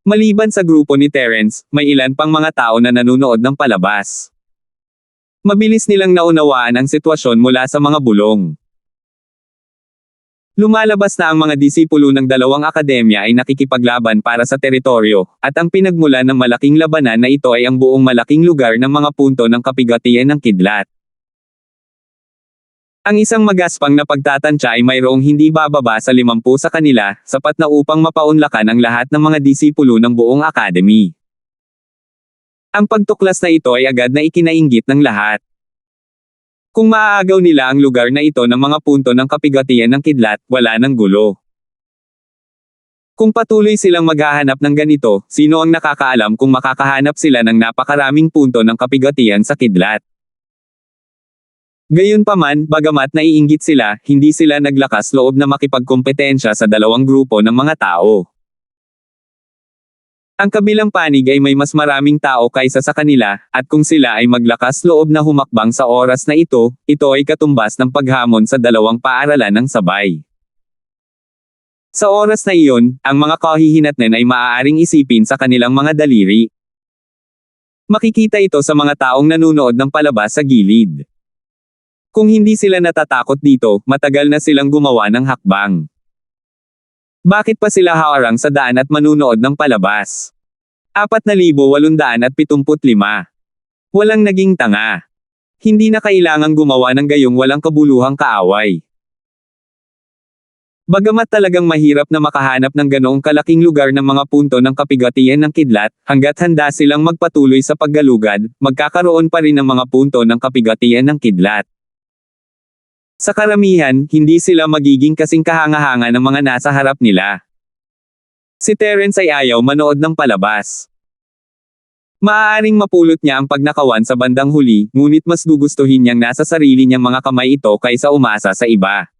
Maliban sa grupo ni Terence, may ilan pang mga tao na nanunood ng palabas. Mabilis nilang naunawaan ang sitwasyon mula sa mga bulong. Lumalabas na ang mga disipulo ng dalawang akademya ay nakikipaglaban para sa teritoryo, at ang pinagmulan ng malaking labanan na ito ay ang buong malaking lugar ng mga punto ng kapigatian ng kidlat. Ang isang magaspang na pagtatansya ay mayroong hindi bababa sa 50 sa kanila, sapat na upang mapaunlakan ang lahat ng mga disipulo ng buong akademi. Ang pagtuklas na ito ay agad na ikinainggit ng lahat. Kung maaagaw nila ang lugar na ito ng mga punto ng kapigatian ng kidlat, wala nang gulo. Kung patuloy silang maghahanap ng ganito, sino ang nakakaalam kung makakahanap sila ng napakaraming punto ng kapigatian sa kidlat? Gayunpaman, bagamat naiinggit sila, hindi sila naglakas loob na makipagkompetensya sa dalawang grupo ng mga tao. Ang kabilang panig ay may mas maraming tao kaysa sa kanila, at kung sila ay maglakas loob na humakbang sa oras na ito ay katumbas ng paghamon sa dalawang paaralan ng sabay. Sa oras na iyon, ang mga kahihinatnan ay maaaring isipin sa kanilang mga daliri. Makikita ito sa mga taong nanunood ng palabas sa gilid. Kung hindi sila natatakot dito, matagal na silang gumawa ng hakbang. Bakit pa sila haarang sa daan at manunood ng palabas? 4,875. Walang naging tanga. Hindi na kailangang gumawa ng gayong walang kabuluhang kaaway. Bagamat talagang mahirap na makahanap ng ganoong kalaking lugar ng mga punto ng kapigatian ng kidlat, hanggat handa silang magpatuloy sa paggalugad, magkakaroon pa rin ng mga punto ng kapigatian ng kidlat. Sa karamihan, hindi sila magiging kasing kahanga-hanga ng mga nasa harap nila. Si Terence ay ayaw manood ng palabas. Maaaring mapulot niya ang pagnakawan sa bandang huli, ngunit mas gugustuhin niyang nasa sarili niyang mga kamay ito kaysa umasa sa iba.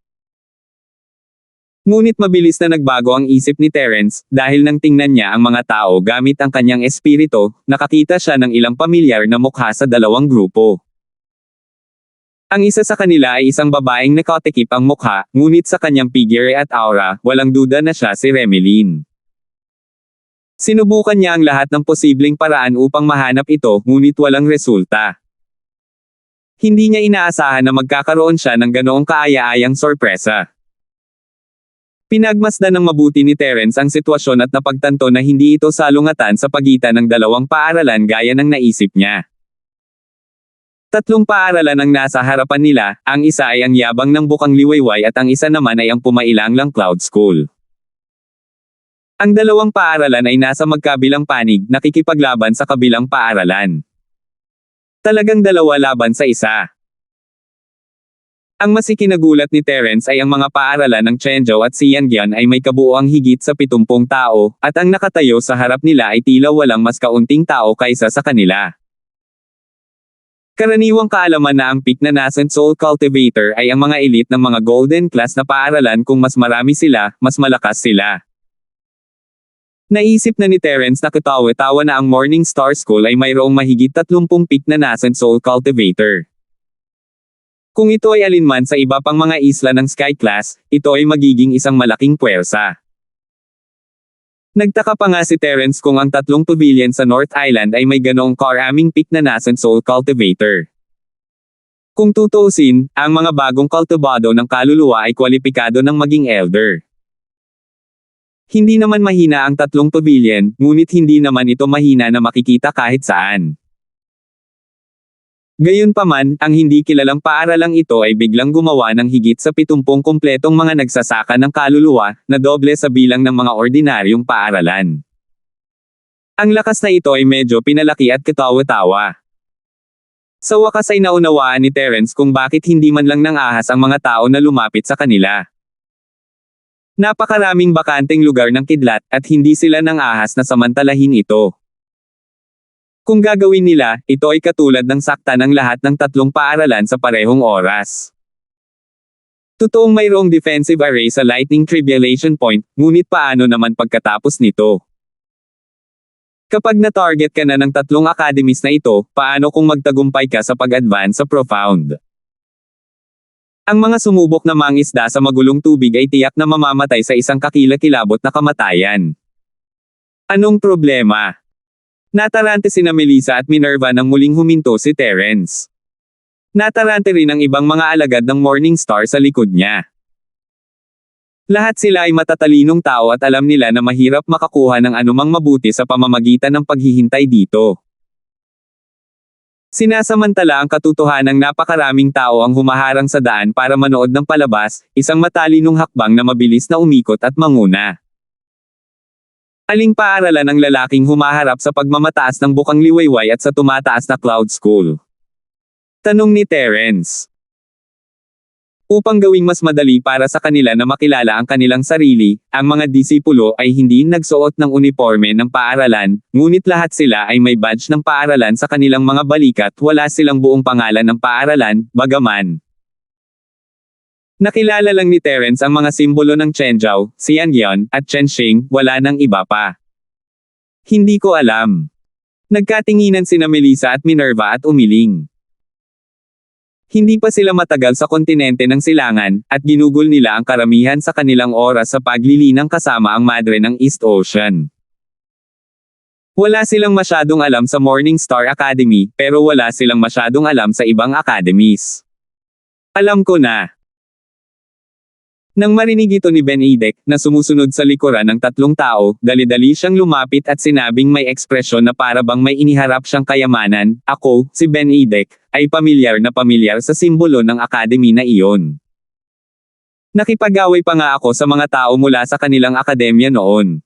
Ngunit mabilis na nagbago ang isip ni Terence, dahil nang tingnan niya ang mga tao gamit ang kanyang espiritu, nakakita siya ng ilang pamilyar na mukha sa dalawang grupo. Ang isa sa kanila ay isang babaeng nakatikip ang mukha, ngunit sa kanyang figure at aura, walang duda na siya si Remeline. Sinubukan niya ang lahat ng posibleng paraan upang mahanap ito, ngunit walang resulta. Hindi niya inaasahan na magkakaroon siya ng ganoong kaaya-ayang sorpresa. Pinagmasdan ng mabuti ni Terence ang sitwasyon at napagtanto na hindi ito salungatan sa pagitan ng dalawang paaralan gaya ng naisip niya. Tatlong paaralan ang nasa harapan nila, ang isa ay ang yabang ng bukang liwayway at ang isa naman ay ang pumailang-lang Cloud School. Ang dalawang paaralan ay nasa magkabilang panig, nakikipaglaban sa kabilang paaralan. Talagang dalawa laban sa isa. Ang mas ikinagulat ni Terence ay ang mga paaralan ng Chenzhou at Xiangyan ay may kabuuang higit sa 70 tao, at ang nakatayo sa harap nila ay tila walang mas kaunting tao kaysa sa kanila. Karaniwang kaalaman na ang peak na nascent soul cultivator ay ang mga elite ng mga golden class na paaralan kung mas marami sila, mas malakas sila. Naisip na ni Terence na katawa-tawa na ang Morning Star School ay mayroong mahigit 30 peak na nascent soul cultivator. Kung ito ay alinman sa iba pang mga isla ng Sky Class, ito ay magiging isang malaking puwersa. Nagtaka pa nga si Terence kung ang tatlong pavilion sa North Island ay may ganoong karaming peak na nascent soul cultivator. Kung tutuusin, ang mga bagong kultibado ng kaluluwa ay kwalipikado ng maging elder. Hindi naman mahina ang tatlong pavilion, ngunit hindi naman ito mahina na makikita kahit saan. Gayunpaman, ang hindi kilalang paaralang ito ay biglang gumawa ng higit sa 70 kumpletong mga nagsasaka ng kaluluwa, na doble sa bilang ng mga ordinaryong paaralan. Ang lakas na ito ay medyo pinalaki at katawa-tawa. Sa wakas ay naunawaan ni Terence kung bakit hindi man lang nangahas ang mga tao na lumapit sa kanila. Napakaraming bakanteng lugar ng kidlat at hindi sila nangahas na samantalahin ito. Kung gagawin nila, ito ay katulad ng sakta ng lahat ng tatlong paaralan sa parehong oras. Totoong mayroong defensive array sa Lightning Tribulation Point, ngunit paano naman pagkatapos nito? Kapag na-target ka na ng tatlong academies na ito, paano kung magtagumpay ka sa pag-advance sa Profound? Ang mga sumubok na mangisda sa magulong tubig ay tiyak na mamamatay sa isang kakilakilabot na kamatayan. Anong problema? Natarante sina Melissa at Minerva nang muling huminto si Terence. Natarante rin ang ibang mga alagad ng Morningstar sa likod niya. Lahat sila ay matatalinong tao at alam nila na mahirap makakuha ng anumang mabuti sa pamamagitan ng paghihintay dito. Sinasamantala ang katotohanang napakaraming tao ang humaharang sa daan para manood ng palabas, isang matalinong hakbang na mabilis na umikot at manguna. Aling paaralan ang lalaking humaharap sa pagmamataas ng bukang liwayway at sa tumataas na cloud school? Tanong ni Terence. Upang gawing mas madali para sa kanila na makilala ang kanilang sarili, ang mga disipulo ay hindi nagsuot ng uniforme ng paaralan, ngunit lahat sila ay may badge ng paaralan sa kanilang mga balikat, wala silang buong pangalan ng paaralan, bagaman. Nakilala lang ni Terence ang mga simbolo ng Chenjiao, Xianyuan, at Chenxing, wala nang iba pa. Hindi ko alam. Nagkatinginan sina Melissa at Minerva at umiling. Hindi pa sila matagal sa kontinente ng silangan, at ginugol nila ang karamihan sa kanilang oras sa paglilinang kasama ang madre ng East Ocean. Wala silang masyadong alam sa Morningstar Academy, pero wala silang masyadong alam sa ibang academies. Alam ko na. Nang marinig ito ni Benedict, na sumusunod sa likuran ng tatlong tao, dali-dali siyang lumapit at sinabing may ekspresyon na para bang may iniharap siyang kayamanan, ako, si Benedict, ay pamilyar sa simbolo ng academy na iyon. Nakipag-away pa nga ako sa mga tao mula sa kanilang akademya noon.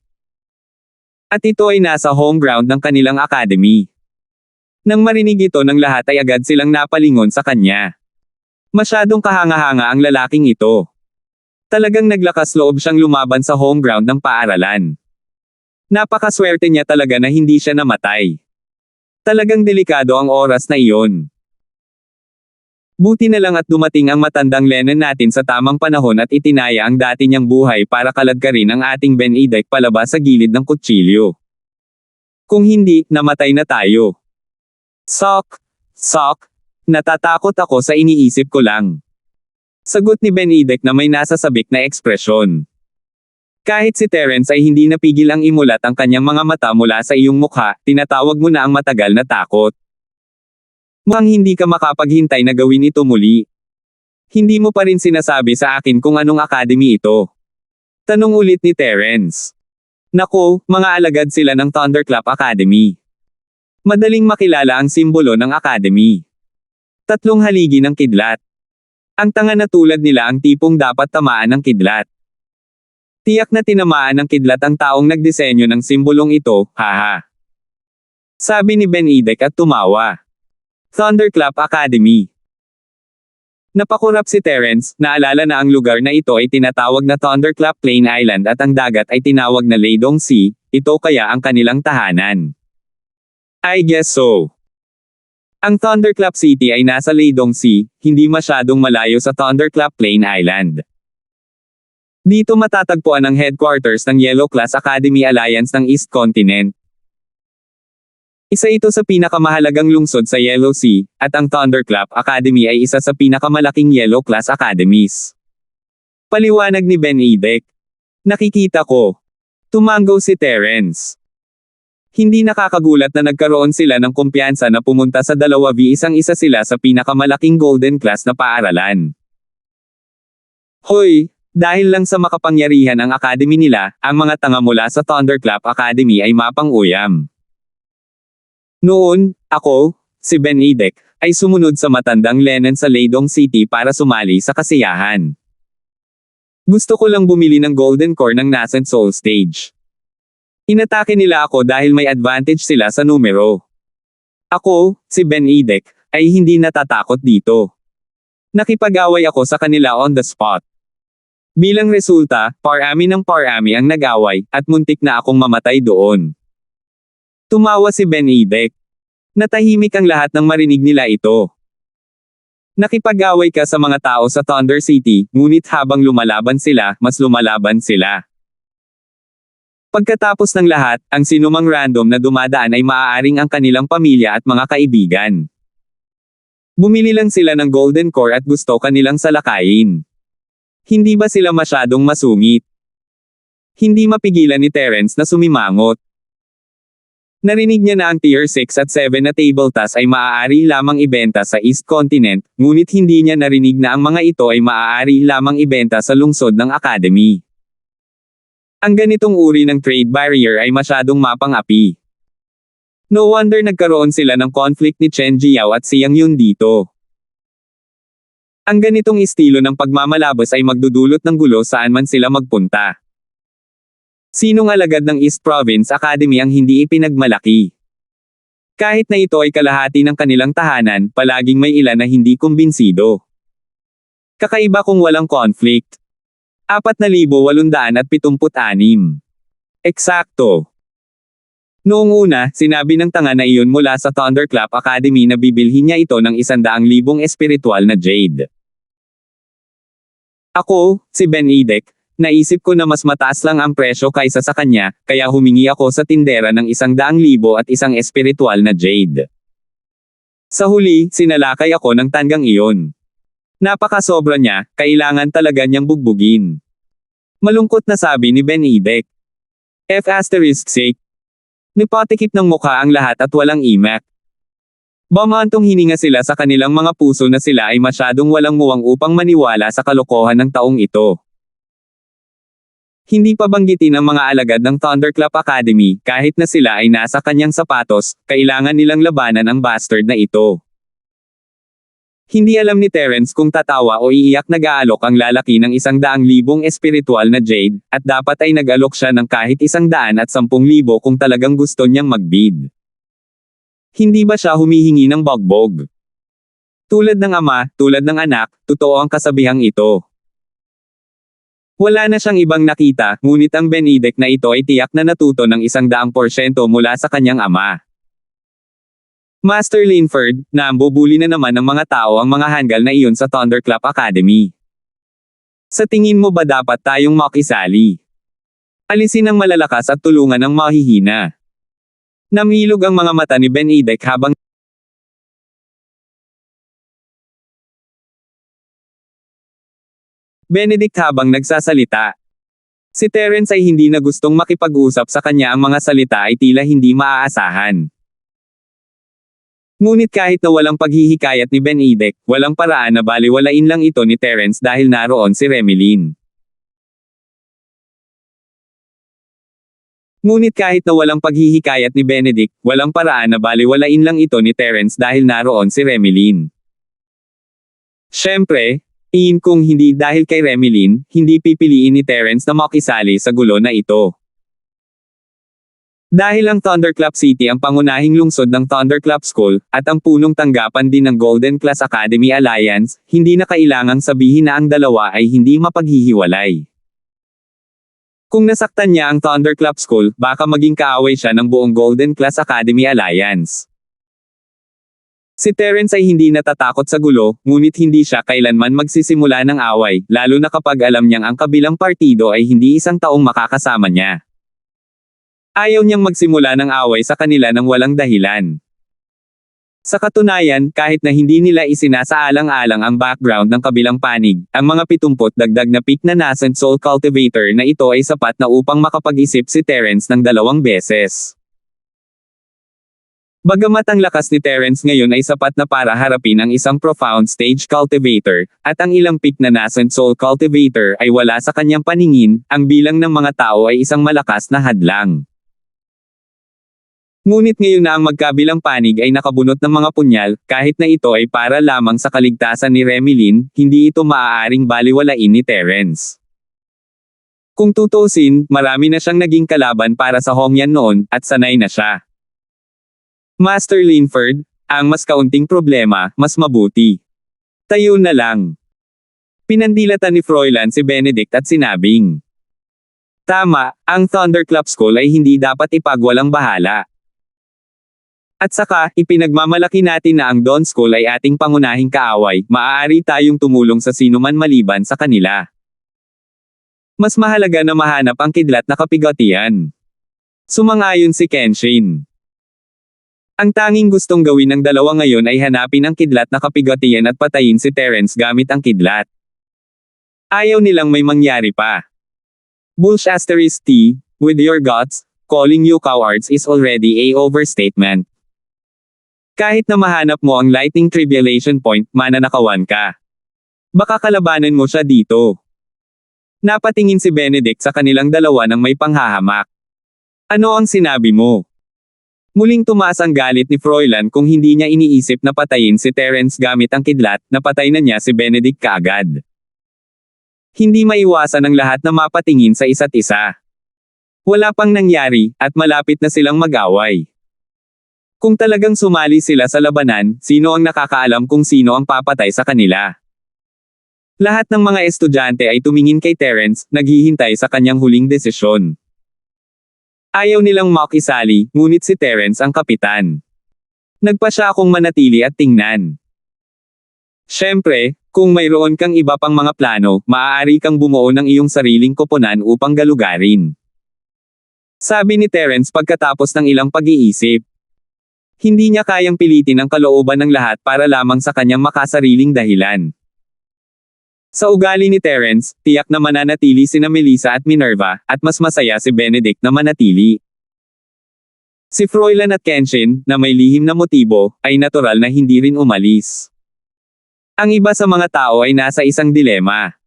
At ito ay nasa home ground ng kanilang academy. Nang marinig ito ng lahat ay agad silang napalingon sa kanya. Masyadong kahanga-hanga ang lalaking ito. Talagang naglakas loob siyang lumaban sa home ground ng paaralan. Napakaswerte niya talaga na hindi siya namatay. Talagang delikado ang oras na iyon. Buti na lang at dumating ang matandang Lennon natin sa tamang panahon at itinaya ang dati niyang buhay para kaladkarin ang ating Benedict palabas sa gilid ng kutsilyo. Kung hindi, namatay na tayo. Sok, natatakot ako sa iniisip ko lang. Sagot ni Benedict na may nasasabik na ekspresyon. Kahit si Terence ay hindi napigil ang imulat ang kanyang mga mata mula sa iyong mukha, tinatawag mo na ang matagal na takot. Mukhang hindi ka makapaghintay na gawin ito muli. Hindi mo pa rin sinasabi sa akin kung anong academy ito. Tanong ulit ni Terence. Nako, mga alagad sila ng Thunderclap Academy. Madaling makilala ang simbolo ng academy. Tatlong haligi ng kidlat. Ang tanga na tulad nila ang tipong dapat tamaan ng kidlat. Tiyak na tinamaan ng kidlat ang taong nagdisenyo ng simbolong ito, haha. Sabi ni Benedict at tumawa. Thunderclap Academy. Napakurap si Terence, naalala na ang lugar na ito ay tinatawag na Thunderclap Plain Island at ang dagat ay tinawag na Leidong Sea, ito kaya ang kanilang tahanan. I guess so. Ang Thunderclap City ay nasa Leidong Sea, hindi masyadong malayo sa Thunderclap Plain Island. Dito matatagpuan ang headquarters ng Yellow Class Academy Alliance ng East Continent. Isa ito sa pinakamahalagang lungsod sa Yellow Sea, at ang Thunderclap Academy ay isa sa pinakamalaking Yellow Class Academies. Paliwanag ni Benedict. Nakikita ko. Tumango si Terence. Hindi nakakagulat na nagkaroon sila ng kumpiyansa na pumunta sa 2v isa sila sa pinakamalaking golden class na paaralan. Hoy, dahil lang sa makapangyarihan ang academy nila, ang mga tanga mula sa Thunderclap Academy ay mapang-uyam. Noon, ako, si Benedict, ay sumunod sa matandang Lennon sa Leidong City para sumali sa kasiyahan. Gusto ko lang bumili ng golden core ng nascent soul stage. Inatake nila ako dahil may advantage sila sa numero. Ako, si Benedict, ay hindi natatakot dito. Nakipag-away ako sa kanila on the spot. Bilang resulta, parami ng parami ang nag-away, at muntik na akong mamatay doon. Tumawa si Benedict. Natahimik ang lahat nang marinig nila ito. Nakipag-away ka sa mga tao sa Thunder City, ngunit habang lumalaban sila, mas lumalaban sila. Pagkatapos ng lahat, ang sinumang random na dumadaan ay maaaring ang kanilang pamilya at mga kaibigan. Bumili lang sila ng golden core at gusto kanilang salakayin. Hindi ba sila masyadong masungit? Hindi mapigilan ni Terence na sumimangot. Narinig niya na ang Tier 6 at 7 na table toss ay maaari lamang ibenta sa East Continent, ngunit hindi niya narinig na ang mga ito ay maaari lamang ibenta sa lungsod ng Academy. Ang ganitong uri ng trade barrier ay masyadong mapang-api. No wonder nagkaroon sila ng conflict ni Chen Jiao at Xiang Yun dito. Ang ganitong estilo ng pagmamalabas ay magdudulot ng gulo saan man sila magpunta. Sinong alagad ng East Province Academy ang hindi ipinagmalaki? Kahit na ito ay kalahati ng kanilang tahanan, palaging may ilan na hindi kumbinsido. Kakaiba kung walang conflict. 4,876. Eksakto. Noong una, sinabi ng tanga na iyon mula sa Thunderclap Academy na bibilhin niya ito ng 100,000 espiritual na jade. Ako, si Benedict, naisip ko na mas mataas lang ang presyo kaysa sa kanya, kaya humingi ako sa tindera ng 100,000 at isang espiritual na jade. Sa huli, sinalakay ako ng tanggang iyon. Napakasobra niya, kailangan talaga niyang bugbugin. Malungkot na sabi ni Benedict. F***sake. Nipatikip ng mukha ang lahat at walang imak. Bamantong hininga sila sa kanilang mga puso na sila ay masyadong walang muwang upang maniwala sa kalokohan ng taong ito. Hindi pa banggitin ang mga alagad ng Thunderclap Academy, kahit na sila ay nasa kanyang sapatos, kailangan nilang labanan ang bastard na ito. Hindi alam ni Terence kung tatawa o iiyak nag-aalok ang lalaki ng 100,000 espiritual na jade, at dapat ay nag-alok siya ng kahit 110,000 kung talagang gusto niyang mag-bid. Hindi ba siya humihingi ng bogbog? Tulad ng ama, tulad ng anak, totoo ang kasabihang ito. Wala na siyang ibang nakita, ngunit ang Benedict na ito ay tiyak na natuto ng 100% mula sa kanyang ama. Master Linford, nambubuli na naman ng mga tao ang mga hanggal na iyon sa Thunderclap Academy. Sa tingin mo ba dapat tayong makisali? Alisin ang malalakas at tulungan ang mahihina. Namilog ang mga mata ni Benedict habang nagsasalita. Si Terence ay hindi na gustong makipag-usap sa kanya, ang mga salita ay tila hindi maaasahan. Ngunit kahit na walang paghihikayat ni Benedict, walang paraan na baliwalain lang ito ni Terence dahil naroon si Remeline. Ngunit kahit na walang paghihikayat ni Benedict, walang paraan na baliwalain lang ito ni Terence dahil naroon si Remeline. Siyempre, kung hindi dahil kay Remeline, hindi pipiliin ni Terence na makisali sa gulo na ito. Dahil ang Thunderclap City ang pangunahing lungsod ng Thunderclap School, at ang punong tanggapan din ng Golden Class Academy Alliance, hindi na kailangang sabihin na ang dalawa ay hindi mapaghihiwalay. Kung nasaktan niya ang Thunderclap School, baka maging kaaway siya ng buong Golden Class Academy Alliance. Si Terence ay hindi natatakot sa gulo, ngunit hindi siya kailanman magsisimula ng away, lalo na kapag alam niyang ang kabilang partido ay hindi isang taong makakasama niya. Ayaw niyang magsimula ng away sa kanila nang walang dahilan. Sa katunayan, kahit na hindi nila isinasaalang-alang ang background ng kabilang panig, ang mga 70 dagdag na peak na nascent soul cultivator na ito ay sapat na upang makapag-isip si Terence ng 2 beses. Bagamat ang lakas ni Terence ngayon ay sapat na para harapin ang isang profound stage cultivator, at ang ilang peak na nascent soul cultivator ay wala sa kanyang paningin, ang bilang ng mga tao ay isang malakas na hadlang. Ngunit ngayon na ang magkabilang panig ay nakabunot ng mga punyal, kahit na ito ay para lamang sa kaligtasan ni Remeline, hindi ito maaaring baliwalain ni Terence. Kung tutuusin, marami na siyang naging kalaban para sa Hongyan noon, at sanay na siya. Master Linford, ang mas kaunting problema, mas mabuti. Tayo na lang. Pinandilatan ni Froilan si Benedict at sinabing, tama, ang Thunderclap School ay hindi dapat ipagwalang bahala. At saka, ipinagmamalaki natin na ang Dawn School ay ating pangunahing kaaway, maaari tayong tumulong sa sinuman maliban sa kanila. Mas mahalaga na mahanap ang kidlat na kapigatian. Sumang-ayon si Kenshin. Ang tanging gustong gawin ng dalawa ngayon ay hanapin ang kidlat na kapigatian at patayin si Terence gamit ang kidlat. Ayaw nilang may mangyari pa. Bullsh *T, with your guts, calling you cowards is already a overstatement. Kahit na mahanap mo ang lightning tribulation point, mananakawan ka. Baka kalabanan mo siya dito. Napatingin si Benedict sa kanilang dalawa ng may panghahamak. Ano ang sinabi mo? Muling tumaas ang galit ni Froilan kung hindi niya iniisip na patayin si Terence gamit ang kidlat, napatay na niya si Benedict kaagad. Hindi maiwasan ang lahat na mapatingin sa isa't isa. Wala pang nangyari, at malapit na silang mag-away. Kung talagang sumali sila sa labanan, sino ang nakakaalam kung sino ang papatay sa kanila? Lahat ng mga estudyante ay tumingin kay Terence, naghihintay sa kanyang huling desisyon. Ayaw nilang makisali, ngunit si Terence ang kapitan. Nagpa siya akong manatili at tingnan. Siyempre, kung mayroon kang iba pang mga plano, maaari kang bumuo ng iyong sariling koponan upang galugarin. Sabi ni Terence pagkatapos ng ilang pag-iisip. Hindi niya kayang pilitin ang kalooban ng lahat para lamang sa kanyang makasariling dahilan. Sa ugali ni Terence, tiyak na mananatili sina Melissa at Minerva, at mas masaya si Benedict na manatili. Si Froilan at Kenshin, na may lihim na motibo, ay natural na hindi rin umalis. Ang iba sa mga tao ay nasa isang dilema.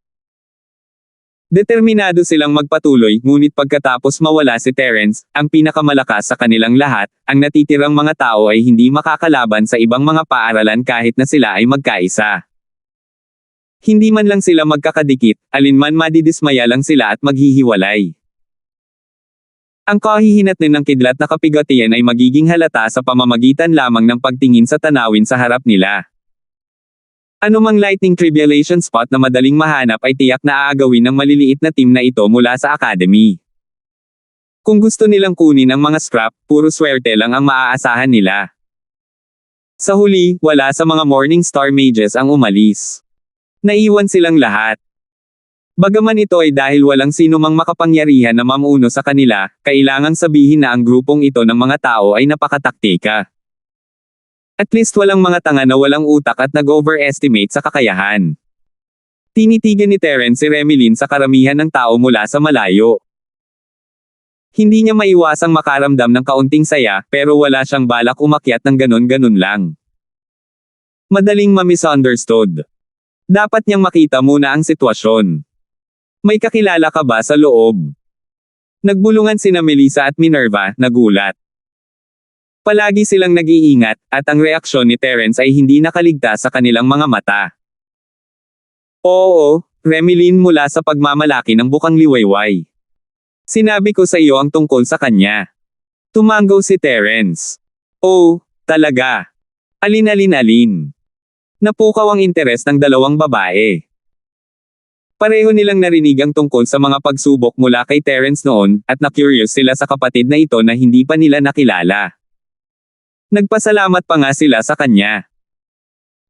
Determinado silang magpatuloy, ngunit pagkatapos mawala si Terence, ang pinakamalakas sa kanilang lahat, ang natitirang mga tao ay hindi makakalaban sa ibang mga paaralan kahit na sila ay magkaisa. Hindi man lang sila magkakadikit, alinman madidismaya lang sila at maghihiwalay. Ang kahihinatnin ng kidlat na kapigatian ay magiging halata sa pamamagitan lamang ng pagtingin sa tanawin sa harap nila. Anumang lightning tribulation spot na madaling mahanap ay tiyak na aagawin ng maliliit na team na ito mula sa academy. Kung gusto nilang kunin ang mga scrap, puro swerte lang ang maaasahan nila. Sa huli, wala sa mga Morning Star Mages ang umalis. Naiwan silang lahat. Bagaman ito ay dahil walang sino mang makapangyarihan na mamuno sa kanila, kailangang sabihin na ang grupong ito ng mga tao ay napakataktika. At least walang mga tanga na walang utak at nag-overestimate sa kakayahan. Tinitigan ni Terence si Remilyn sa karamihan ng tao mula sa malayo. Hindi niya maiwasang makaramdam ng kaunting saya, pero wala siyang balak umakyat ng ganon-ganon lang. Madaling ma-misunderstood. Dapat niyang makita muna ang sitwasyon. May kakilala ka ba sa loob? Nagbulungan sina Melissa at Minerva, nagulat. Palagi silang nag-iingat, at ang reaksyon ni Terence ay hindi nakaligtas sa kanilang mga mata. Oo, Remilyn mula sa pagmamalaki ng bukang liwayway. Sinabi ko sa iyo ang tungkol sa kanya. Tumanggaw si Terence. Oh, talaga. Alin-alin-alin. Napukaw ang interes ng dalawang babae. Pareho nilang narinig ang tungkol sa mga pagsubok mula kay Terence noon, at na-curious sila sa kapatid na ito na hindi pa nila nakilala. Nagpasalamat pa nga sila sa kanya.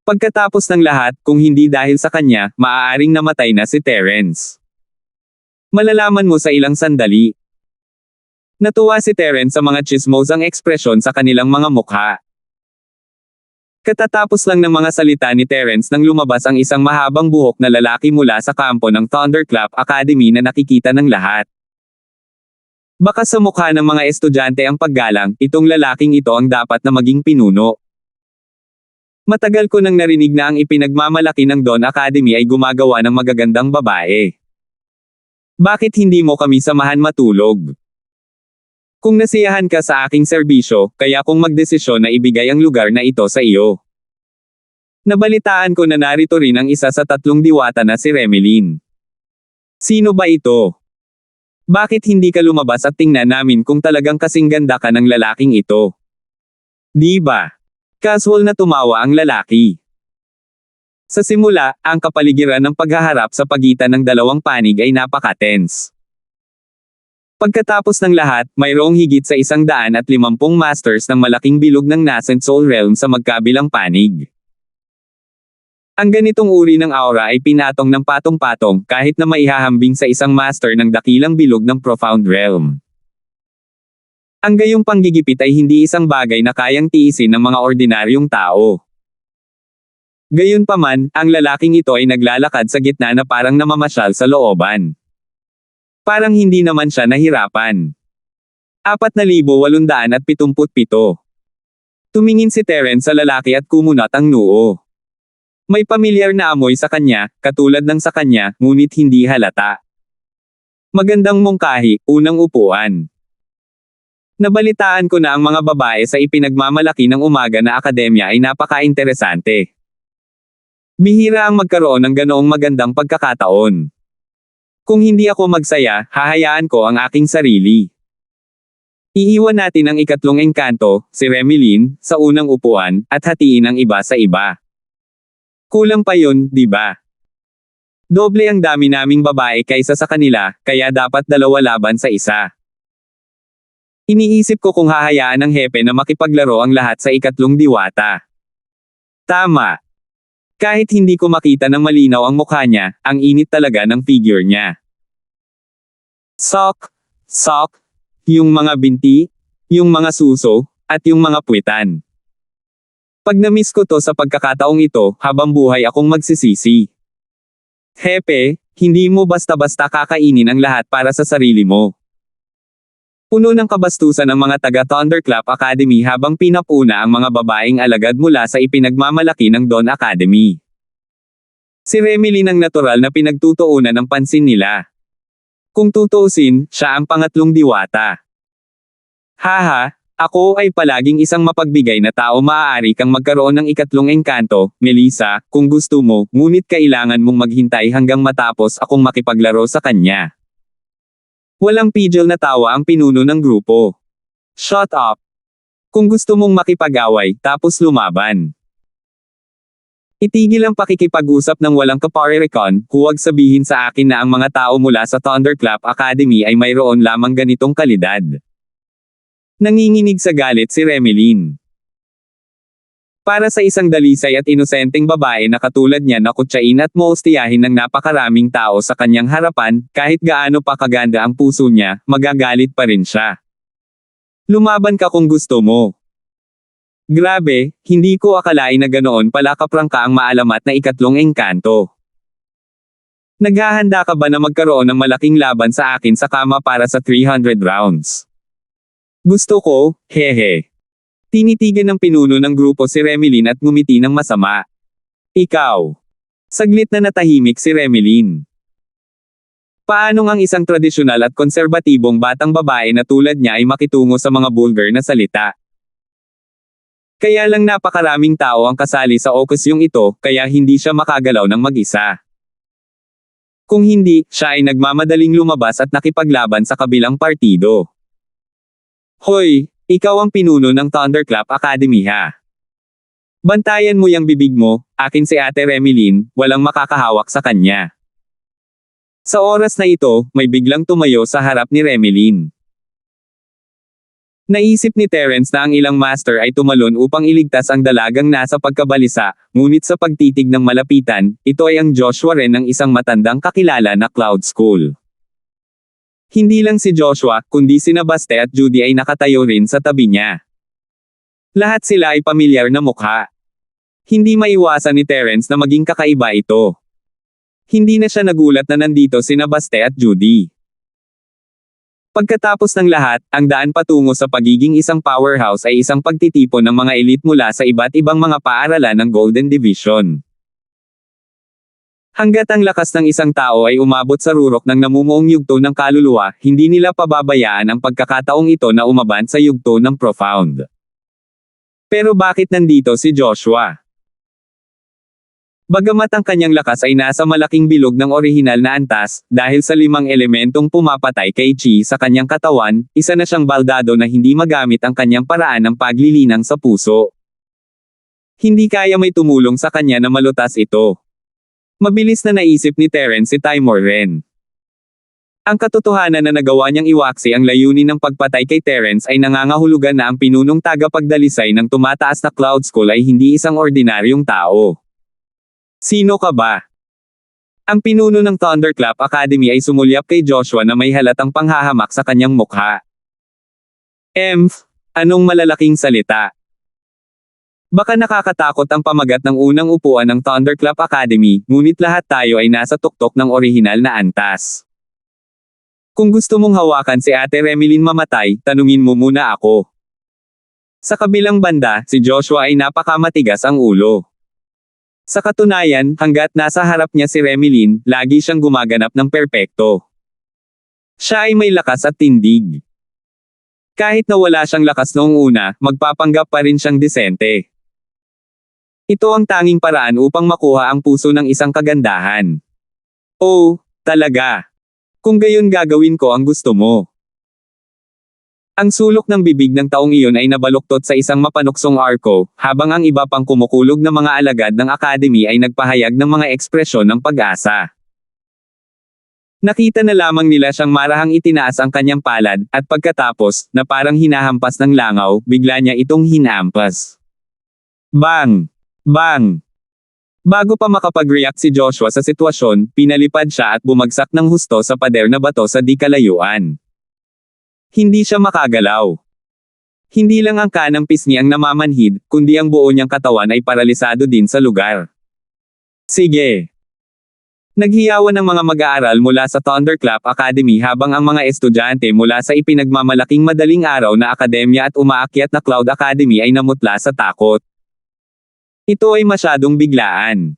Pagkatapos ng lahat, kung hindi dahil sa kanya, maaaring namatay na si Terence. Malalaman mo sa ilang sandali. Natuwa si Terence sa mga chismosang ekspresyon sa kanilang mga mukha. Katatapos lang ng mga salita ni Terence nang lumabas ang isang mahabang buhok na lalaki mula sa kampo ng Thunderclap Academy na nakikita ng lahat. Baka sa mukha ng mga estudyante ang paggalang, itong lalaking ito ang dapat na maging pinuno. Matagal ko nang narinig na ang ipinagmamalaki ng Dawn Academy ay gumagawa ng magagandang babae. Bakit hindi mo kami samahan matulog? Kung nasiyahan ka sa aking serbisyo, kaya kong magdesisyon na ibigay ang lugar na ito sa iyo. Nabalitaan ko na narito rin ang isa sa 3 diwata na si Remilyn. Sino ba ito? Bakit hindi ka lumabas at tingnan namin kung talagang kasing ganda ka ng lalaking ito? Di ba? Casual na tumawa ang lalaki. Sa simula, ang kapaligiran ng paghaharap sa pagitan ng dalawang panig ay napaka-tense. Pagkatapos ng lahat, mayroong higit sa 150 masters ng malaking bilog ng nascent soul realm sa magkabilang panig. Ang ganitong uri ng aura ay pinatong ng patong-patong kahit na maihahambing sa isang master ng dakilang bilog ng profound realm. Ang gayong panggigipit ay hindi isang bagay na kayang tiisin ng mga ordinaryong tao. Gayunpaman, ang lalaking ito ay naglalakad sa gitna na parang namamasyal sa looban. Parang hindi naman siya nahirapan. 4,877. Tumingin si Terence sa lalaki at kumunat ang noo. May pamilyar na amoy sa kanya, katulad ng sa kanya, ngunit hindi halata. Magandang mungkahi, unang upuan. Nabalitaan ko na ang mga babae sa ipinagmamalaki ng umaga na akademya ay napaka-interesante. Bihira ang magkaroon ng ganoong magandang pagkakataon. Kung hindi ako magsaya, hahayaan ko ang aking sarili. Iiwan natin ang ikatlong engkanto, si Remilyn, sa unang upuan, at hatiin ang iba sa iba. Kulang pa yun, di ba? Doble ang dami naming babae kaysa sa kanila, kaya dapat 2 laban sa isa. Iniisip ko kung hahayaan ng hepe na makipaglaro ang lahat sa ikatlong diwata. Tama. Kahit hindi ko makita ng malinaw ang mukha niya, ang init talaga ng figure niya. Sok, yung mga binti, yung mga suso, at yung mga puwitan. Pag na-miss ko to sa pagkakataong ito, habang buhay akong magsisisi. Hepe, hindi mo basta-basta kakainin ang lahat para sa sarili mo. Puno ng kabastusan ang mga taga Thunderclap Academy habang pinapuna ang mga babaeng alagad mula sa ipinagmamalaki ng Dawn Academy. Si Remilyn ang natural na pinagtutuunan ng pansin nila. Kung tutuusin, siya ang pangatlong diwata. Haha, ako ay palaging isang mapagbigay na tao. Maaari kang magkaroon ng ikatlong engkanto, Melissa, kung gusto mo, ngunit kailangan mong maghintay hanggang matapos akong makipaglaro sa kanya. Walang pigil na tawa ang pinuno ng grupo. Shut up! Kung gusto mong makipag-away, tapos lumaban. Itigil ang pakikipag-usap ng walang kaparirikon, huwag sabihin sa akin na ang mga tao mula sa Thunderclap Academy ay mayroon lamang ganitong kalidad. Nanginginig sa galit si Remilyn. Para sa isang dalisay at inosenteng babae na katulad niya na kutsain at mostiyahin ng napakaraming tao sa kanyang harapan, kahit gaano pa kaganda ang puso niya, magagalit pa rin siya. Lumaban ka kung gusto mo. Grabe, hindi ko akalain na ganoon pala kaprangka ang maalamat na ikatlong engkanto. Naghahanda ka ba na magkaroon ng malaking laban sa akin sa kama para sa 300 rounds? Gusto ko, hehe. Tinitigan ng pinuno ng grupo si Remilyn at ngumiti ng masama. Ikaw. Saglit na natahimik si Remilyn. Paanong ang isang tradisyonal at konserbatibong batang babae na tulad niya ay makitungo sa mga vulgar na salita? Kaya lang napakaraming tao ang kasali sa okusyong ito, kaya hindi siya makagalaw ng mag-isa. Kung hindi, siya ay nagmamadaling lumabas at nakipaglaban sa kabilang partido. Hoy, ikaw ang pinuno ng Thunderclap Academy ha. Bantayan mo yung bibig mo, akin si Ate Remilyn, walang makakahawak sa kanya. Sa oras na ito, may biglang tumayo sa harap ni Remilyn. Naisip ni Terence na ang ilang master ay tumalon upang iligtas ang dalagang nasa pagkabalisa, ngunit sa pagtitig ng malapitan, ito ay ang Joshua rin ng isang matandang kakilala na Cloud School. Hindi lang si Joshua, kundi sina Baste at Judy ay nakatayo rin sa tabi niya. Lahat sila ay pamilyar na mukha. Hindi maiwasan ni Terence na maging kakaiba ito. Hindi na siya nagulat na nandito sina Baste at Judy. Pagkatapos ng lahat, ang daan patungo sa pagiging isang powerhouse ay isang pagtitipon ng mga elite mula sa iba't ibang mga paaralan ng Golden Division. Hanggat ang lakas ng isang tao ay umabot sa rurok ng namumuong yugto ng kaluluwa, hindi nila pababayaan ang pagkakataong ito na umaban sa yugto ng profound. Pero bakit nandito si Joshua? Bagamat ang kanyang lakas ay nasa malaking bilog ng orihinal na antas, dahil sa 5 elementong pumapatay kay Chi sa kanyang katawan, isa na siyang baldado na hindi magamit ang kanyang paraan ng paglilinang sa puso. Hindi kaya may tumulong sa kanya na malutas ito. Mabilis na naisip ni Terence si Timur Ren. Ang katotohanan na nagawa niyang iwaksi ang layunin ng pagpatay kay Terence ay nangangahulugan na ang pinunong tagapagdalisay ng tumataas na Cloud School ay hindi isang ordinaryong tao. Sino ka ba? Ang pinuno ng Thunderclap Academy ay sumulyap kay Joshua na may halatang panghahamak sa kanyang mukha. Anong malalaking salita? Baka nakakatakot ang pamagat ng unang upuan ng Thunderclap Academy, ngunit lahat tayo ay nasa tuktok ng orihinal na antas. Kung gusto mong hawakan si Ate Remilyn mamatay, tanungin mo muna ako. Sa kabilang banda, si Joshua ay napakamatigas ang ulo. Sa katunayan, hanggat nasa harap niya si Remilyn, lagi siyang gumaganap ng perpekto. Siya ay may lakas at tindig. Kahit na wala siyang lakas noong una, magpapanggap pa rin siyang disente. Ito ang tanging paraan upang makuha ang puso ng isang kagandahan. Oh, talaga. Kung gayon gagawin ko ang gusto mo. Ang sulok ng bibig ng taong iyon ay nabaluktot sa isang mapanuksong arko, habang ang iba pang kumukulog na mga alagad ng Academy ay nagpahayag ng mga ekspresyon ng pag-asa. Nakita na lamang nila siyang marahang itinaas ang kanyang palad, at pagkatapos, na parang hinahampas ng langaw, bigla niya itong hinampas. Bang! Bang! Bago pa makapag-react si Joshua sa sitwasyon, pinalipad siya at bumagsak ng husto sa pader na bato sa di kalayuan. Hindi siya makagalaw. Hindi lang ang kanang pisngi ang namamanhid, kundi ang buo niyang katawan ay paralisado din sa lugar. Sige. Naghiyawan ang mga mag-aaral mula sa Thunderclap Academy habang ang mga estudyante mula sa ipinagmamalaking madaling araw na akademya at umaakyat na Cloud Academy ay namutla sa takot. Ito ay masyadong biglaan.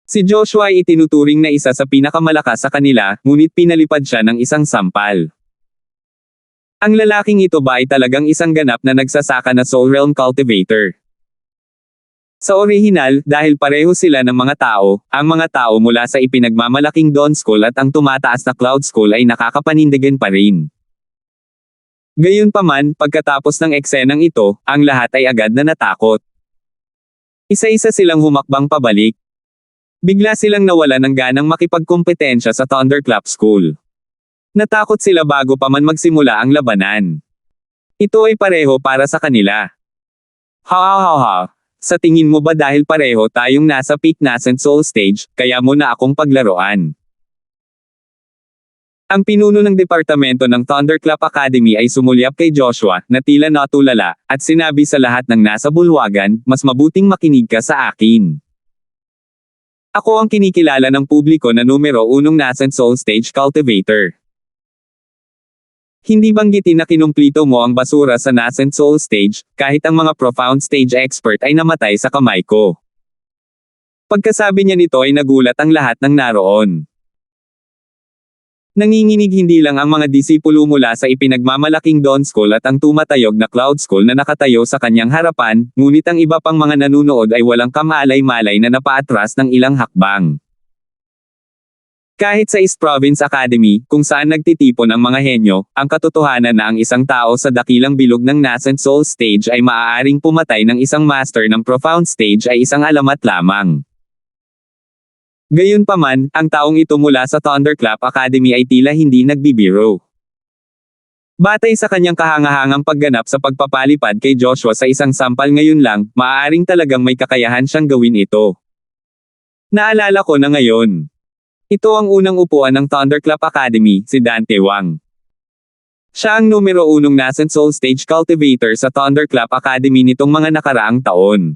Si Joshua ay itinuturing na isa sa pinakamalakas sa kanila, ngunit pinalipad siya ng isang sampal. Ang lalaking ito ba ay talagang isang ganap na nagsasaka na Soul Realm Cultivator? Sa orihinal, dahil pareho sila ng mga tao, ang mga tao mula sa ipinagmamalaking Dawn School at ang tumataas na Cloud School ay nakakapanindigan pa rin. Gayunpaman, pagkatapos ng eksenang ito, ang lahat ay agad na natakot. Isa-isa silang humakbang pabalik. Bigla silang nawala ng ganang makipagkompetensya sa Thunderclap School. Natakot sila bago pa man magsimula ang labanan. Ito ay pareho para sa kanila. Ha. Sa tingin mo ba dahil pareho tayong nasa peak nascent soul stage, kaya mo na akong paglaruan? Ang pinuno ng departamento ng Thunderclap Academy ay sumulyap kay Joshua, na tila natulala, at sinabi sa lahat ng nasa bulwagan, mas mabuting makinig ka sa akin. Ako ang kinikilala ng publiko na numero 1 nascent soul stage cultivator. Hindi banggitin na kinumplito mo ang basura sa nascent soul stage, kahit ang mga profound stage expert ay namatay sa kamay ko. Pagkasabi niya nito ay nagulat ang lahat ng naroon. Nanginginig hindi lang ang mga disipulo mula sa ipinagmamalaking Dawn School at ang tumatayog na Cloud School na nakatayo sa kanyang harapan, ngunit ang iba pang mga nanunood ay walang kamalay-malay na napaatras ng ilang hakbang. Kahit sa East Province Academy, kung saan nagtitipon ang mga henyo, ang katotohanan na ang isang tao sa dakilang bilog ng nascent soul stage ay maaaring pumatay ng isang master ng profound stage ay isang alamat lamang. Gayunpaman, ang taong ito mula sa Thunderclap Academy ay tila hindi nagbibiro. Batay sa kanyang kahangahangang pagganap sa pagpapalipad kay Joshua sa isang sampal ngayon lang, maaaring talagang may kakayahan siyang gawin ito. Naalala ko na ngayon. Ito ang unang upuan ng Thunderclap Academy, si Dante Wang. Siya ang numero 1 nascent soul stage cultivator sa Thunderclap Academy nitong mga nakaraang taon.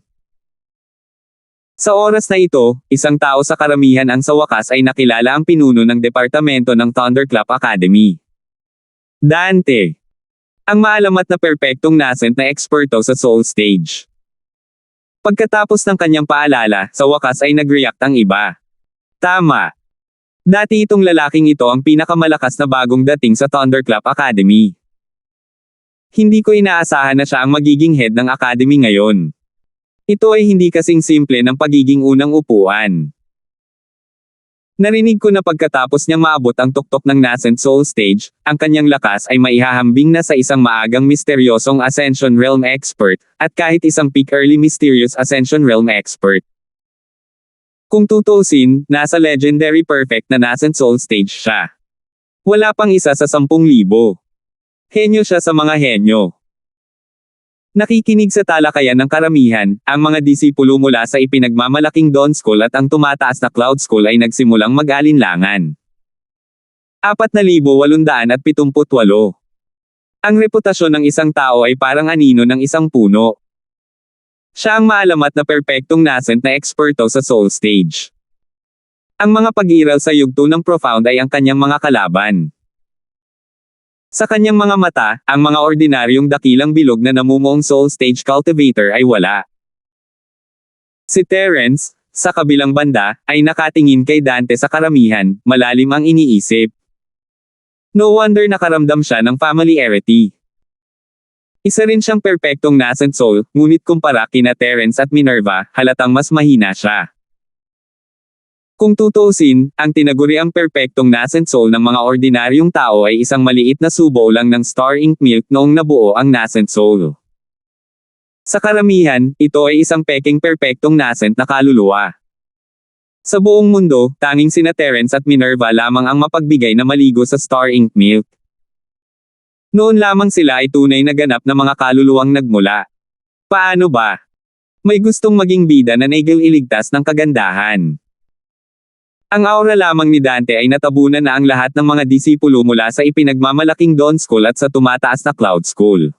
Sa oras na ito, isang tao sa karamihan ang sa wakas ay nakilala ang pinuno ng departamento ng Thunderclap Academy. Dante. Ang maalamat na perpektong nascent na eksperto sa soul stage. Pagkatapos ng kanyang paalala, sa wakas ay nag-react ang iba. Tama. Dati itong lalaking ito ang pinakamalakas na bagong dating sa Thunderclap Academy. Hindi ko inaasahan na siya ang magiging head ng Academy ngayon. Ito ay hindi kasing simple ng pagiging unang upuan. Narinig ko na pagkatapos niyang maabot ang tuktok ng Nascent Soul Stage, ang kanyang lakas ay maihahambing na sa isang maagang misteryosong Ascension Realm Expert, at kahit isang peak early mysterious Ascension Realm Expert. Kung tutuusin, nasa legendary perfect na Nascent Soul Stage siya. Wala pang isa sa 10,000. Henyo siya sa mga henyo. Nakikinig sa talakayan ng karamihan, ang mga disipulo mula sa ipinagmamalaking Dawn School at ang tumataas na Cloud School ay nagsimulang mag-alinlangan. 4,878. Ang reputasyon ng isang tao ay parang anino ng isang puno. Siya ang maalamat na perpektong nascent na eksperto sa Soul Stage. Ang mga pag-iral sa yugto ng Profound ay ang kanyang mga kalaban. Sa kanyang mga mata, ang mga ordinaryong dakilang bilog na namumuong Soul Stage Cultivator ay wala. Si Terence, sa kabilang banda, ay nakatingin kay Dante sa karamihan, malalim ang iniisip. No wonder nakaramdam siya ng familiarity. Isa rin siyang perpektong nascent soul, ngunit kumpara kina Terence at Minerva, halatang mas mahina siya. Kung tutuusin, ang tinaguriang perpektong nascent soul ng mga ordinaryong tao ay isang maliit na subo lang ng Star Ink Milk noong nabuo ang nascent soul. Sa karamihan, ito ay isang peking perpektong nascent na kaluluwa. Sa buong mundo, tanging sina Terence at Minerva lamang ang mapagbigay na maligo sa Star Ink Milk. Noon lamang sila ay tunay na ganap na mga kaluluwang nagmula. Paano ba? May gustong maging bida na nagil iligtas ng kagandahan. Ang aura lamang ni Dante ay natabunan na ang lahat ng mga disipulo mula sa ipinagmamalaking Dawn School at sa tumataas na Cloud School.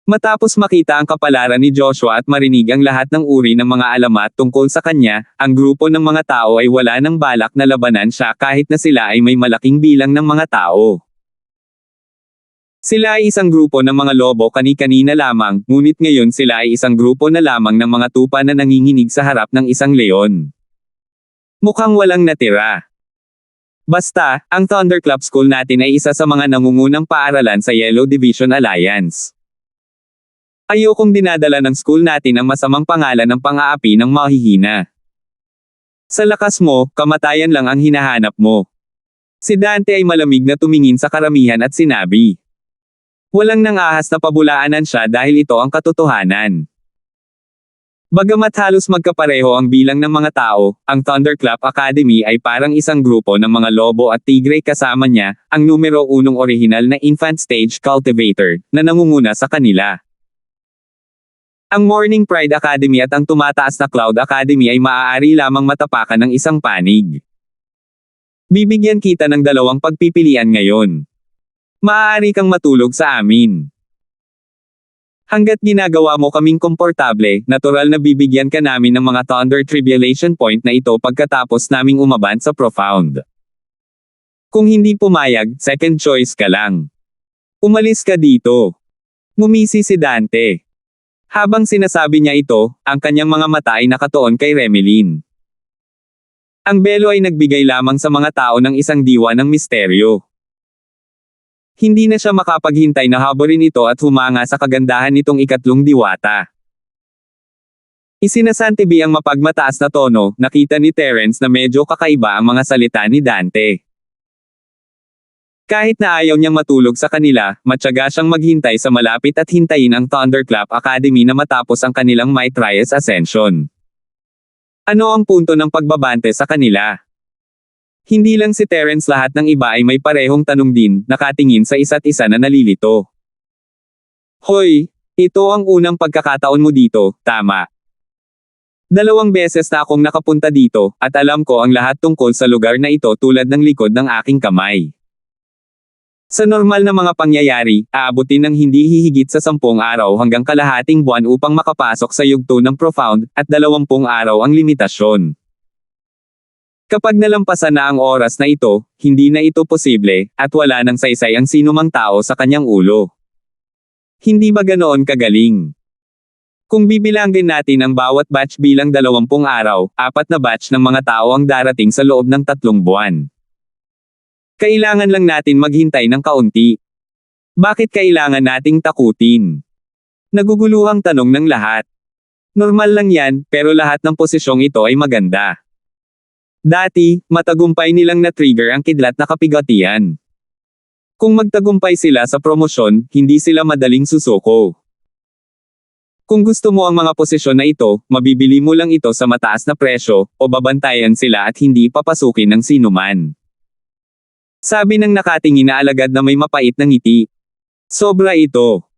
Matapos makita ang kapalaran ni Joshua at marinig ang lahat ng uri ng mga alamat tungkol sa kanya, ang grupo ng mga tao ay wala nang balak na labanan siya kahit na sila ay may malaking bilang ng mga tao. Sila ay isang grupo ng mga lobo kani-kanina lamang, ngunit ngayon sila ay isang grupo na lamang ng mga tupa na nanginginig sa harap ng isang leon. Mukhang walang natira. Basta, ang Thunderclap School natin ay isa sa mga nangungunang paaralan sa Yellow Division Alliance. Ayokong dinadala ng school natin ang masamang pangalan ng pang-aapi ng mahihina. Sa lakas mo, kamatayan lang ang hinahanap mo. Si Dante ay malamig na tumingin sa karamihan at sinabi. Walang nang-ahas na pabulaanan siya dahil ito ang katotohanan. Bagamat halos magkapareho ang bilang ng mga tao, ang Thunderclap Academy ay parang isang grupo ng mga lobo at tigre kasama niya, ang numero 1 orihinal na infant stage cultivator, na nangunguna sa kanila. Ang Morning Pride Academy at ang tumataas na Cloud Academy ay maaari lamang matapakan ng isang panig. Bibigyan kita ng dalawang pagpipilian ngayon. Maaari kang matulog sa amin. Hanggat ginagawa mo kaming komportable, natural na bibigyan ka namin ng mga Thunder Tribulation Point na ito pagkatapos naming umaban sa Profound. Kung hindi pumayag, second choice ka lang. Umalis ka dito. Ngumisi si Dante. Habang sinasabi niya ito, ang kanyang mga mata ay nakatuon kay Remelin. Ang belo ay nagbigay lamang sa mga tao ng isang diwa ng misteryo. Hindi na siya makapaghintay na haborin ito at humanga sa kagandahan nitong ikatlong diwata. Isinasantibi ang mapagmataas na tono, nakita ni Terence na medyo kakaiba ang mga salita ni Dante. Kahit na ayaw niyang matulog sa kanila, matyaga siyang maghintay sa malapit at hintayin ang Thunderclap Academy na matapos ang kanilang Mitrias Ascension. Ano ang punto ng pagbabante sa kanila? Hindi lang si Terence, lahat ng iba ay may parehong tanong din, nakatingin sa isa't isa na nalilito. Hoy, ito ang unang pagkakataon mo dito, tama? 2 beses na akong nakapunta dito, at alam ko ang lahat tungkol sa lugar na ito tulad ng likod ng aking kamay. Sa normal na mga pangyayari, aabutin ng hindi hihigit sa 10 araw hanggang kalahating buwan upang makapasok sa yugto ng Profound, at 20 araw ang limitasyon. Kapag nalampasan na ang oras na ito, hindi na ito posible, at wala nang saysay ang sinumang tao sa kanyang ulo. Hindi ba ganoon kagaling? Kung bibilangin natin ang bawat batch bilang 20 araw, 4 na batch ng mga tao ang darating sa loob ng 3 buwan. Kailangan lang natin maghintay ng kaunti. Bakit kailangan nating takutin? Naguguluhang tanong ng lahat. Normal lang yan, pero lahat ng posisyong ito ay maganda. Dati, matagumpay nilang na-trigger ang kidlat na kapigatian. Kung magtagumpay sila sa promosyon, hindi sila madaling susuko. Kung gusto mo ang mga posisyon na ito, mabibili mo lang ito sa mataas na presyo, o babantayan sila at hindi papasukin ng sinuman. Sabi ng nakatingin na alagad na may mapait na ngiti. Sobra ito.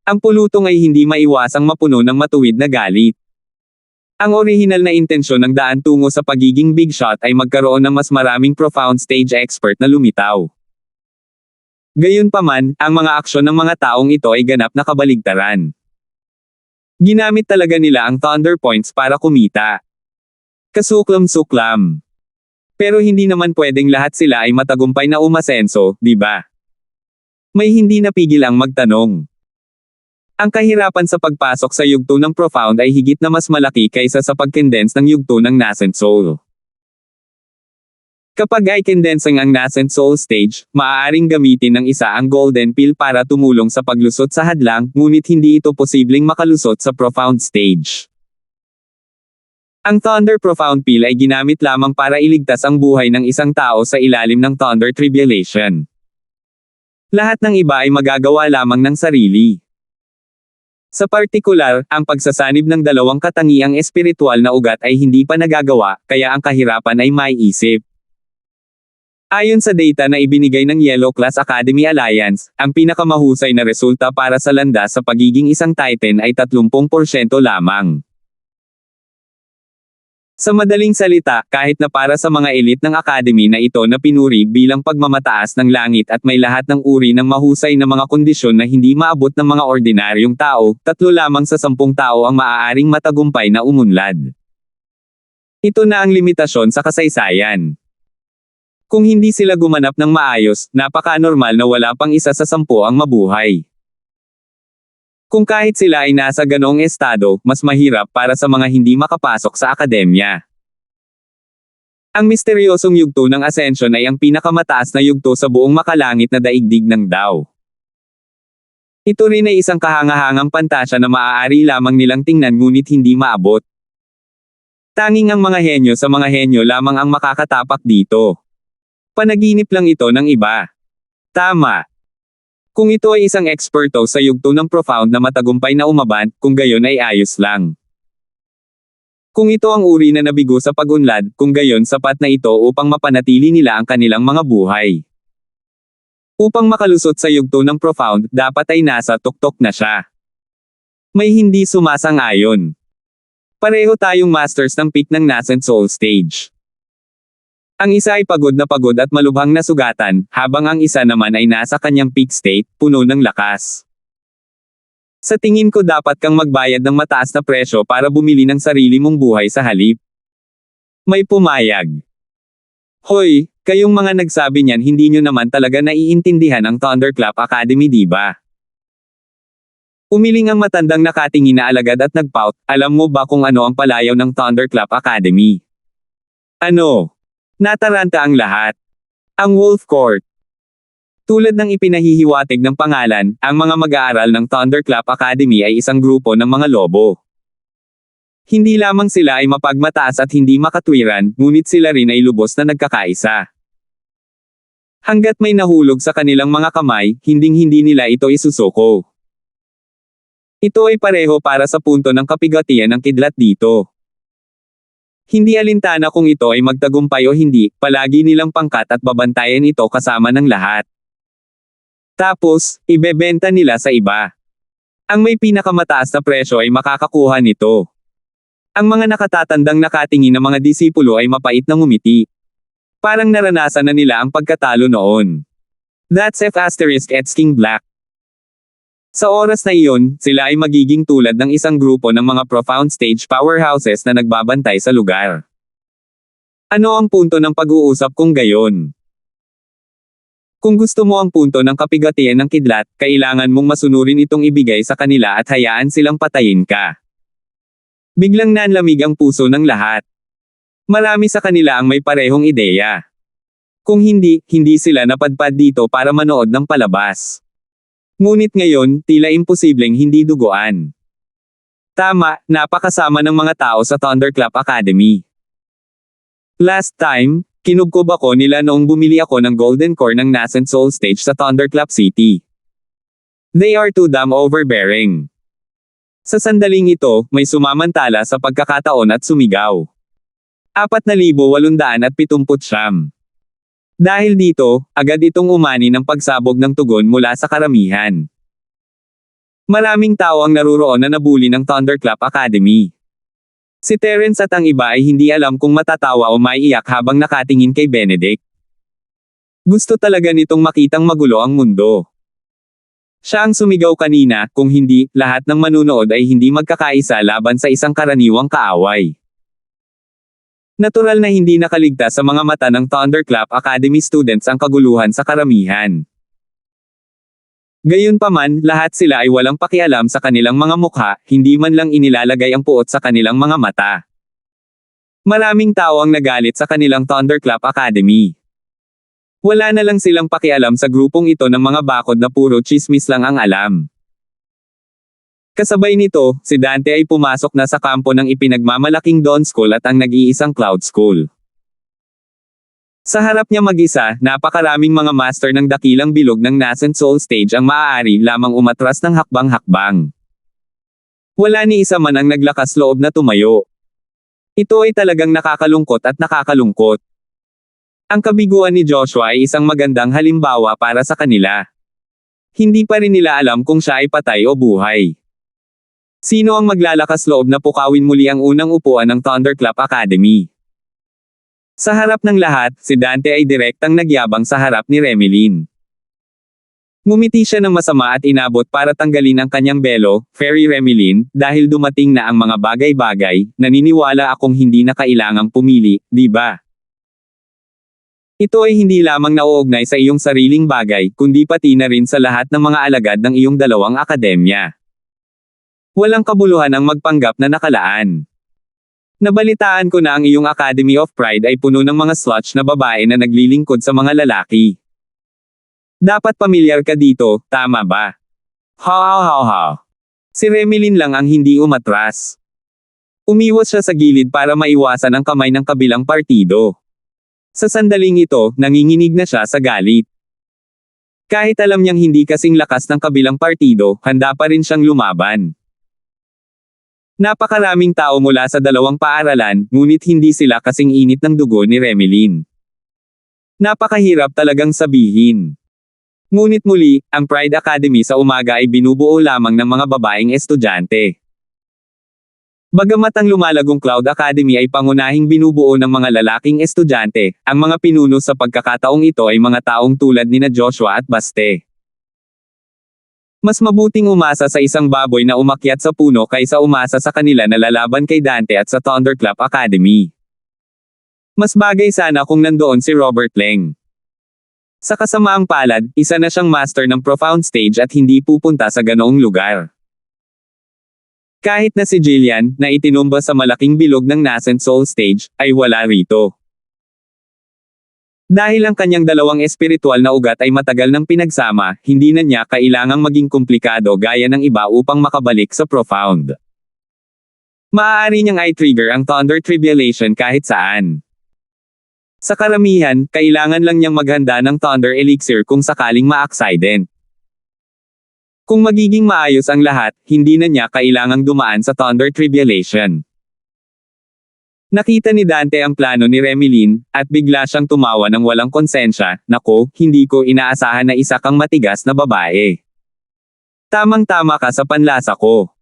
Ang pulutong ay hindi maiwasang mapuno ng matuwid na galit. Ang orihinal na intensyon ng daan tungo sa pagiging big shot ay magkaroon ng mas maraming profound stage expert na lumitaw. Gayunpaman, ang mga aksyon ng mga taong ito ay ganap na kabaligtaran. Ginamit talaga nila ang Thunder Points para kumita. Kasuklam-suklam. Pero hindi naman pwedeng lahat sila ay matagumpay na umasenso, di ba? May hindi napigil ang magtanong. Ang kahirapan sa pagpasok sa yugto ng profound ay higit na mas malaki kaysa sa pag-condense ng yugto ng nascent soul. Kapag i-condensing ang nascent soul stage, maaaring gamitin ng isa ang golden pill para tumulong sa paglusot sa hadlang, ngunit hindi ito posibleng makalusot sa profound stage. Ang Thunder Profound Pill ay ginamit lamang para iligtas ang buhay ng isang tao sa ilalim ng Thunder Tribulation. Lahat ng iba ay magagawa lamang ng sarili. Sa partikular, ang pagsasanib ng dalawang katangiang espiritual na ugat ay hindi pa nagagawa, kaya ang kahirapan ay maiisip. Ayon sa data na ibinigay ng Yellow Class Academy Alliance, ang pinakamahusay na resulta para sa landas sa pagiging isang Titan ay 30% lamang. Sa madaling salita, kahit na para sa mga elite ng academy na ito na pinuri bilang pagmamataas ng langit at may lahat ng uri ng mahusay na mga kondisyon na hindi maabot ng mga ordinaryong tao, 3 lamang sa 10 tao ang maaaring matagumpay na umunlad. Ito na ang limitasyon sa kasaysayan. Kung hindi sila gumanap ng maayos, napaka-normal na wala pang isa sa 10 ang mabuhay. Kung kahit sila ay nasa ganong estado, mas mahirap para sa mga hindi makapasok sa akademya. Ang misteryosong yugto ng Ascension ay ang pinakamataas na yugto sa buong makalangit na daigdig ng Dao. Ito rin ay isang kahangahangang pantasya na maaari lamang nilang tingnan ngunit hindi maabot. Tanging ang mga henyo sa mga henyo lamang ang makakatapak dito. Panaginip lang ito ng iba. Tama. Kung ito ay isang eksperto sa yugto ng profound na matagumpay na umaban, kung gayon ay ayos lang. Kung ito ang uri na nabigo sa pag-unlad, kung gayon sapat na ito upang mapanatili nila ang kanilang mga buhay. Upang makalusot sa yugto ng profound, dapat ay nasa tuktok na siya. May hindi sumasang-ayon. Pareho tayong masters ng peak ng nascent soul stage. Ang isa ay pagod at malubhang na sugatan, habang ang isa naman ay nasa kanyang peak state, puno ng lakas. Sa tingin ko dapat kang magbayad ng mataas na presyo para bumili ng sarili mong buhay sa halip. May pumayag. Hoy, kayong mga nagsabi niyan hindi nyo naman talaga naiintindihan ang Thunderclap Academy diba? Umiling ang matandang nakatingin na alagad at nagpout, alam mo ba kung ano ang palayaw ng Thunderclap Academy? Ano? Nataranta ang lahat. Ang Wolf Court. Tulad ng ipinahihiwatig ng pangalan, ang mga mag-aaral ng Thunderclap Academy ay isang grupo ng mga lobo. Hindi lamang sila ay mapagmataas at hindi makatwiran, ngunit sila rin ay lubos na nagkakaisa. Hanggat may nahulog sa kanilang mga kamay, hinding-hindi nila ito isusuko. Ito ay pareho para sa punto ng kapigatian ng kidlat dito. Hindi alintana kung ito ay magtagumpay o hindi, palagi nilang pangkat at babantayan ito kasama ng lahat. Tapos, ibebenta nila sa iba. Ang may pinakamataas na presyo ay makakakuha nito. Ang mga nakatatandang nakatingin na mga disipulo ay mapait na ngumiti. Parang naranasan na nila ang pagkatalo noon. That's F*** King Black. Sa oras na iyon, sila ay magiging tulad ng isang grupo ng mga profound stage powerhouses na nagbabantay sa lugar. Ano ang punto ng pag-uusap kung gayon? Kung gusto mo ang punto ng kapigatian ng kidlat, kailangan mong masunurin itong ibigay sa kanila at hayaan silang patayin ka. Biglang nanlamig ang puso ng lahat. Marami sa kanila ang may parehong ideya. Kung hindi, hindi sila napadpad dito para manood ng palabas. Ngunit ngayon, tila imposibleng hindi duguan. Tama, napakasama ng mga tao sa Thunderclap Academy. Last time, kinubkob ako nila noong bumili ako ng Golden Core ng Nascent Soul Stage sa Thunderclap City. They are too damn overbearing. Sa sandaling ito, may sumamantala sa pagkakataon at sumigaw. 4,879. Dahil dito, agad itong umani ng pagsabog ng tugon mula sa karamihan. Maraming tao ang naruroon na nabuli ng Thunderclap Academy. Si Terence at ang iba ay hindi alam kung matatawa o maiiyak habang nakatingin kay Benedict. Gusto talaga nitong makitang magulo ang mundo. Siya ang sumigaw kanina, kung hindi, lahat ng manunood ay hindi magkakaisa laban sa isang karaniwang kaaway. Natural na hindi nakaligtas sa mga mata ng Thunderclap Academy students ang kaguluhan sa karamihan. Gayunpaman, lahat sila ay walang pakialam sa kanilang mga mukha, hindi man lang inilalagay ang puot sa kanilang mga mata. Maraming tao ang nagalit sa kanilang Thunderclap Academy. Wala na lang silang pakialam sa grupong ito ng mga bakod na puro chismis lang ang alam. Kasabay nito, si Dante ay pumasok na sa kampo ng ipinagmamalaking Dawn School at ang nag-iisang Cloud School. Sa harap niya mag-isa, napakaraming mga master ng dakilang bilog ng Nascent Soul Stage ang maaari lamang umatras ng hakbang-hakbang. Wala ni isa man ang naglakas loob na tumayo. Ito ay talagang nakakalungkot at nakakalungkot. Ang kabiguan ni Joshua ay isang magandang halimbawa para sa kanila. Hindi pa rin nila alam kung siya ay patay o buhay. Sino ang maglalakas loob na pukawin muli ang unang upuan ng Thunderclap Academy? Sa harap ng lahat, si Dante ay direktang nagyabang sa harap ni Remelin. Ngumiti siya ng masama at inabot para tanggalin ang kanyang belo, Fairy Remelin, dahil dumating na ang mga bagay-bagay, naniniwala akong hindi na kailangang pumili, di ba? Ito ay hindi lamang nauugnay sa iyong sariling bagay, kundi pati na rin sa lahat ng mga alagad ng iyong dalawang akademya. Walang kabuluhan ang magpanggap na nakalaan. Nabalitaan ko na ang iyong Academy of Pride ay puno ng mga sluts na babae na naglilingkod sa mga lalaki. Dapat pamilyar ka dito, tama ba? Ha. Si Remelin lang ang hindi umatras. Umiwas siya sa gilid para maiwasan ang kamay ng kabilang partido. Sa sandaling ito, nanginginig na siya sa galit. Kahit alam niyang hindi kasing lakas ng kabilang partido, handa pa rin siyang lumaban. Napakaraming tao mula sa dalawang paaralan, ngunit hindi sila kasing init ng dugo ni Remelin. Napakahirap talagang sabihin. Ngunit muli, ang Pride Academy sa umaga ay binubuo lamang ng mga babaeng estudyante. Bagamat ang lumalagong Cloud Academy ay pangunahing binubuo ng mga lalaking estudyante, ang mga pinuno sa pagkakataong ito ay mga taong tulad nina Joshua at Baste. Mas mabuting umasa sa isang baboy na umakyat sa puno kaysa umasa sa kanila na lalaban kay Dante at sa Thunderclap Academy. Mas bagay sana kung nandoon si Robert Leng. Sa kasamaang palad, isa na siyang master ng Profound Stage at hindi pupunta sa ganoong lugar. Kahit na si Jillian, na itinumba sa malaking bilog ng Nascent Soul Stage, ay wala rito. Dahil ang kanyang dalawang espiritual na ugat ay matagal nang pinagsama, hindi na niya kailangang maging komplikado gaya ng iba upang makabalik sa Profound. Maaari niyang i-trigger ang Thunder Tribulation kahit saan. Sa karamihan, kailangan lang niyang maghanda ng Thunder Elixir kung sakaling ma-accident. Kung magiging maayos ang lahat, hindi na niya kailangang dumaan sa Thunder Tribulation. Nakita ni Dante ang plano ni Remelin, at bigla siyang tumawa ng walang konsensya. Nako, hindi ko inaasahan na isa kang matigas na babae. Tamang-tama ka sa panlasa ko.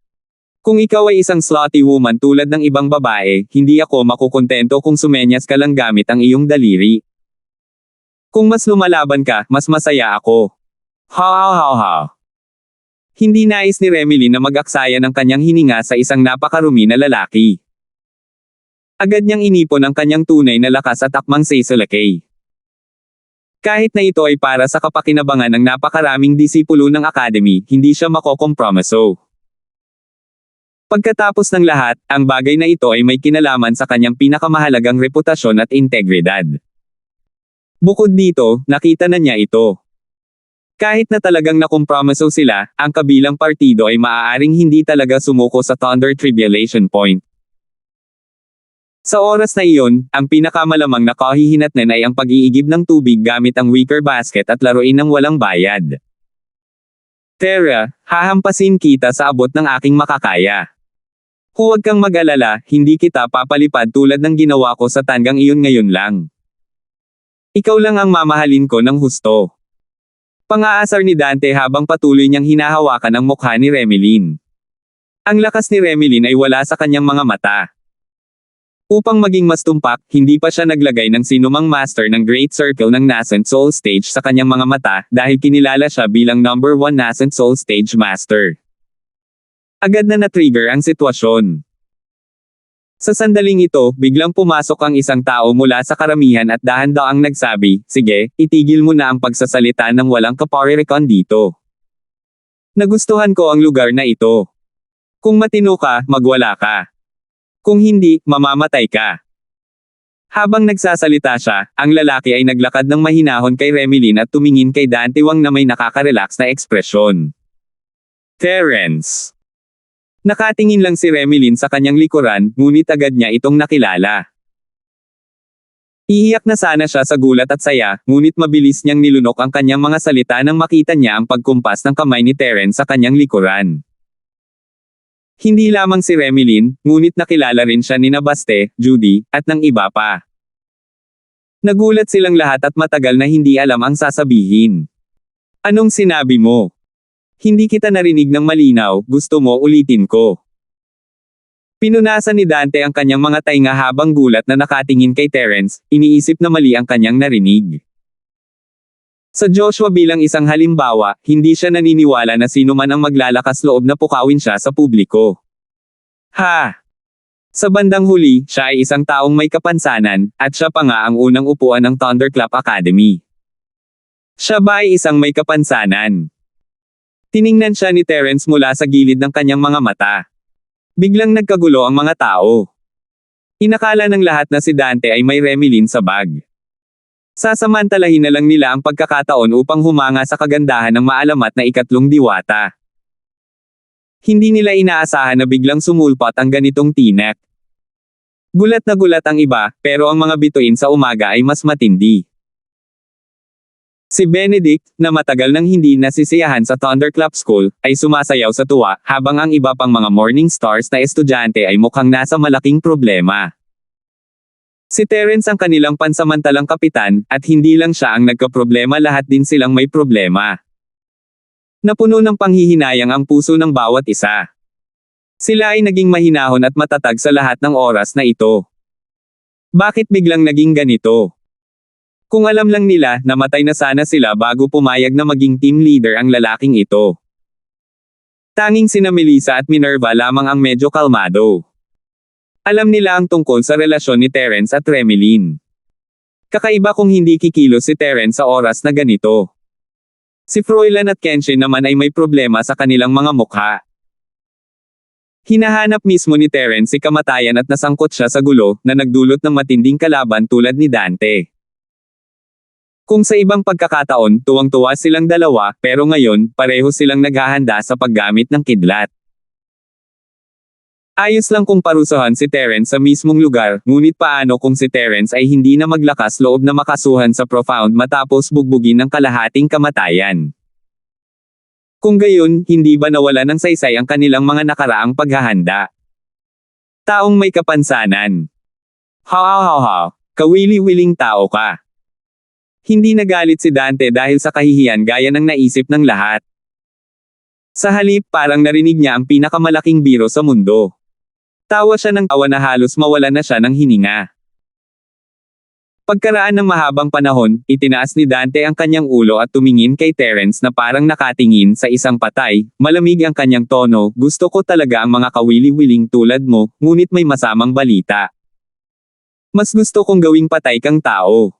Kung ikaw ay isang slutty woman tulad ng ibang babae, hindi ako makukontento kung sumenyas ka lang gamit ang iyong daliri. Kung mas lumalaban ka, mas masaya ako. Ha. Hindi nais ni Remelin na mag-aksaya ng kanyang hininga sa isang napakarumi na lalaki. Agad niyang inipon ang kanyang tunay na lakas at akmang seisolakay. Kahit na ito ay para sa kapakinabangan ng napakaraming disipulo ng Academy, hindi siya makokompromiso. Pagkatapos ng lahat, ang bagay na ito ay may kinalaman sa kanyang pinakamahalagang reputasyon at integridad. Bukod dito, nakita na niya ito. Kahit na talagang nakompromiso sila, ang kabilang partido ay maaaring hindi talaga sumuko sa Thunder Tribulation Point. Sa oras na iyon, ang pinakamalamang na kahihinatnan ay ang pag-iigib ng tubig gamit ang wicker basket at laruin ng walang bayad. Tara, hahampasin kita sa abot ng aking makakaya. Huwag kang mag-alala, hindi kita papalipad tulad ng ginawa ko sa tanggang iyon ngayon lang. Ikaw lang ang mamahalin ko ng husto. Pang-aasar ni Dante habang patuloy niyang hinahawakan ang mukha ni Remelin. Ang lakas ni Remelin ay wala sa kanyang mga mata. Upang maging mas tumpak, hindi pa siya naglagay ng sinumang master ng Great Circle ng Nascent Soul Stage sa kanyang mga mata dahil kinilala siya bilang number 1 Nascent Soul Stage Master. Agad na na-trigger ang sitwasyon. Sa sandaling ito, biglang pumasok ang isang tao mula sa karamihan at dahan-daang nagsabi, "Sige, itigil mo na ang pagsasalita ng walang kaparirikon dito. Nagustuhan ko ang lugar na ito. Kung matino ka, magwala ka. Kung hindi, mamamatay ka." Habang nagsasalita siya, ang lalaki ay naglakad ng mahinahon kay Remelin at tumingin kay Dante Wang na may nakaka-relax na ekspresyon. Terence. Nakatingin lang si Remelin sa kanyang likuran, ngunit agad niya itong nakilala. Iiyak na sana siya sa gulat at saya, ngunit mabilis niyang nilunok ang kanyang mga salita nang makita niya ang pagkumpas ng kamay ni Terence sa kanyang likuran. Hindi lamang si Remelin, ngunit nakilala rin siya ni Baste, Judy, at ng iba pa. Nagulat silang lahat at matagal na hindi alam ang sasabihin. "Anong sinabi mo? Hindi kita narinig ng malinaw, gusto mo ulitin ko?" Pinunasan ni Dante ang kanyang mga tainga habang gulat na nakatingin kay Terence, iniisip na mali ang kanyang narinig. Sa Joshua bilang isang halimbawa, hindi siya naniniwala na sino man ang maglalakas loob na pukawin siya sa publiko. Sa bandang huli, siya ay isang taong may kapansanan, at siya pa nga ang unang upuan ng Thunderclap Academy. Siya ba ay isang may kapansanan? Tiningnan siya ni Terence mula sa gilid ng kanyang mga mata. Biglang nagkagulo ang mga tao. Inakala ng lahat na si Dante ay may Remelin sa bag. Sasamantalahin na lang nila ang pagkakataon upang humanga sa kagandahan ng maalamat na ikatlong diwata. Hindi nila inaasahan na biglang sumulpot ang ganitong tinek. Gulat na gulat ang iba, pero ang mga bituin sa umaga ay mas matindi. Si Benedict, na matagal nang hindi nasisiyahan sa Thunderclap School, ay sumasayaw sa tuwa, habang ang iba pang mga Morning Stars na estudyante ay mukhang nasa malaking problema. Si Terence ang kanilang pansamantalang kapitan, at hindi lang siya ang nagkaproblema, lahat din silang may problema. Napuno ng panghihinayang ang puso ng bawat isa. Sila ay naging mahinahon at matatag sa lahat ng oras na ito. Bakit biglang naging ganito? Kung alam lang nila, namatay na sana sila bago pumayag na maging team leader ang lalaking ito. Tanging sina Melissa at Minerva lamang ang medyo kalmado. Alam nila ang tungkol sa relasyon ni Terence at Remelin. Kakaiba kung hindi kikilos si Terence sa oras na ganito. Si Froilan at Kenshin naman ay may problema sa kanilang mga mukha. Hinahanap mismo ni Terence si kamatayan at nasangkot siya sa gulo na nagdulot ng matinding kalaban tulad ni Dante. Kung sa ibang pagkakataon, tuwang-tuwa silang dalawa, pero ngayon, pareho silang naghahanda sa paggamit ng kidlat. Ayos lang kung parusahan si Terence sa mismong lugar, ngunit paano kung si Terence ay hindi na maglakas loob na makasuhan sa Profound matapos bugbugin ng kalahating kamatayan? Kung gayon, hindi ba nawala ng saysay ang kanilang mga nakaraang paghahanda? Taong may kapansanan. Kawili-wiling tao ka. Hindi nagalit si Dante dahil sa kahihiyan gaya ng naisip ng lahat. Sa halip, parang narinig niya ang pinakamalaking biro sa mundo. Tawa siya ng tawa na halos mawala na siya ng hininga. Pagkaraan ng mahabang panahon, itinaas ni Dante ang kanyang ulo at tumingin kay Terence na parang nakatingin sa isang patay. Malamig ang kanyang tono, "Gusto ko talaga ang mga kawili-wiling tulad mo, ngunit may masamang balita. Mas gusto kong gawing patay kang tao."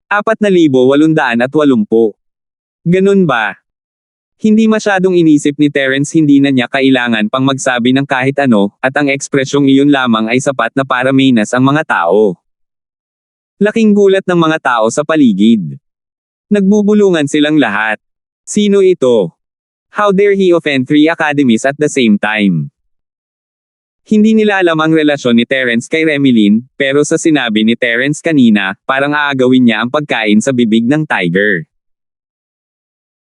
4,880. Ganun ba? Hindi masyadong inisip ni Terence, hindi na niya kailangan pang magsabi ng kahit ano, at ang ekspresyong iyon lamang ay sapat na para mainas ang mga tao. Laking gulat ng mga tao sa paligid. Nagbubulungan silang lahat. Sino ito? How dare he offend 3 academies at the same time? Hindi nila alam ang relasyon ni Terence kay Remilyn, pero sa sinabi ni Terence kanina, parang aagawin niya ang pagkain sa bibig ng tiger.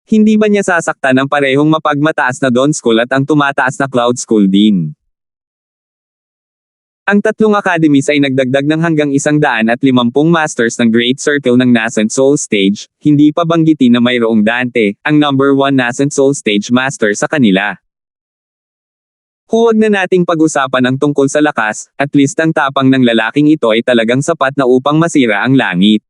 Hindi ba niya sasaktan ang parehong mapagmataas na Dawn School at ang tumataas na Cloud School din? Ang tatlong academies ay nagdagdag ng hanggang 150 masters ng Great Circle ng Nascent Soul Stage, hindi pa banggitin na mayroong Dante, ang number 1 Nascent Soul Stage Master sa kanila. Huwag na nating pag-usapan ang tungkol sa lakas, at least ang tapang ng lalaking ito ay talagang sapat na upang masira ang langit.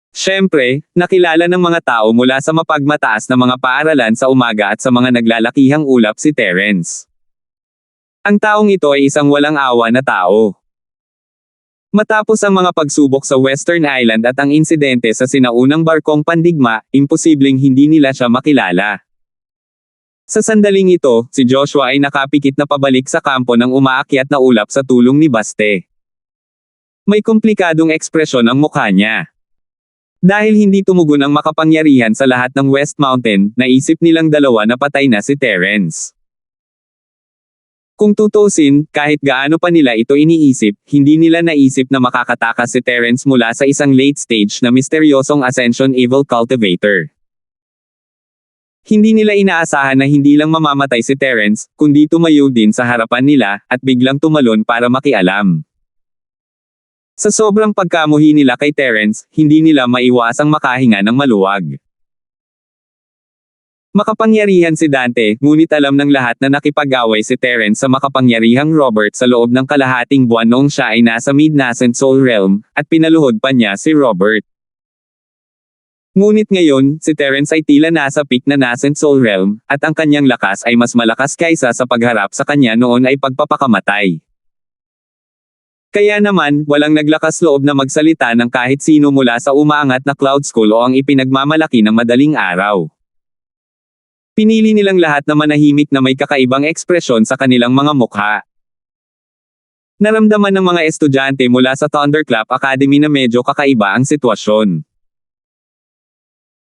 Siyempre, nakilala ng mga tao mula sa mapagmataas na mga paaralan sa umaga at sa mga naglalakihang ulap si Terence. Ang taong ito ay isang walang awa na tao. Matapos ang mga pagsubok sa Western Island at ang insidente sa sinaunang barkong pandigma, imposibleng hindi nila siya makilala. Sa sandaling ito, si Joshua ay nakapikit na pabalik sa kampo ng umaakyat na ulap sa tulong ni Baste. May komplikadong ekspresyon ang mukha niya. Dahil hindi tumugon ang makapangyarihan sa lahat ng West Mountain, naisip nilang dalawa na patay na si Terence. Kung tutusin, kahit gaano pa nila ito iniisip, hindi nila naisip na makakatakas si Terence mula sa isang late stage na misteryosong Ascension Evil Cultivator. Hindi nila inaasahan na hindi lang mamamatay si Terence, kundi tumayo din sa harapan nila, at biglang tumalon para makialam. Sa sobrang pagkamuhi nila kay Terence, hindi nila maiwasang makahinga ng maluwag. Makapangyarihan si Dante, ngunit alam ng lahat na nakipag-away si Terence sa makapangyarihang Robert sa loob ng kalahating buwan noong siya ay nasa Mid-Nascent Soul Realm, at pinaluhod pa niya si Robert. Ngunit ngayon, si Terence ay tila nasa peak na Nascent Soul Realm, at ang kanyang lakas ay mas malakas kaysa sa pagharap sa kanya noon ay pagpapakamatay. Kaya naman, walang naglakas loob na magsalita ng kahit sino mula sa umaangat na Cloud School o ang ipinagmamalaki ng madaling araw. Pinili nilang lahat na manahimik na may kakaibang ekspresyon sa kanilang mga mukha. Naramdaman ng mga estudyante mula sa Thunderclap Academy na medyo kakaiba ang sitwasyon.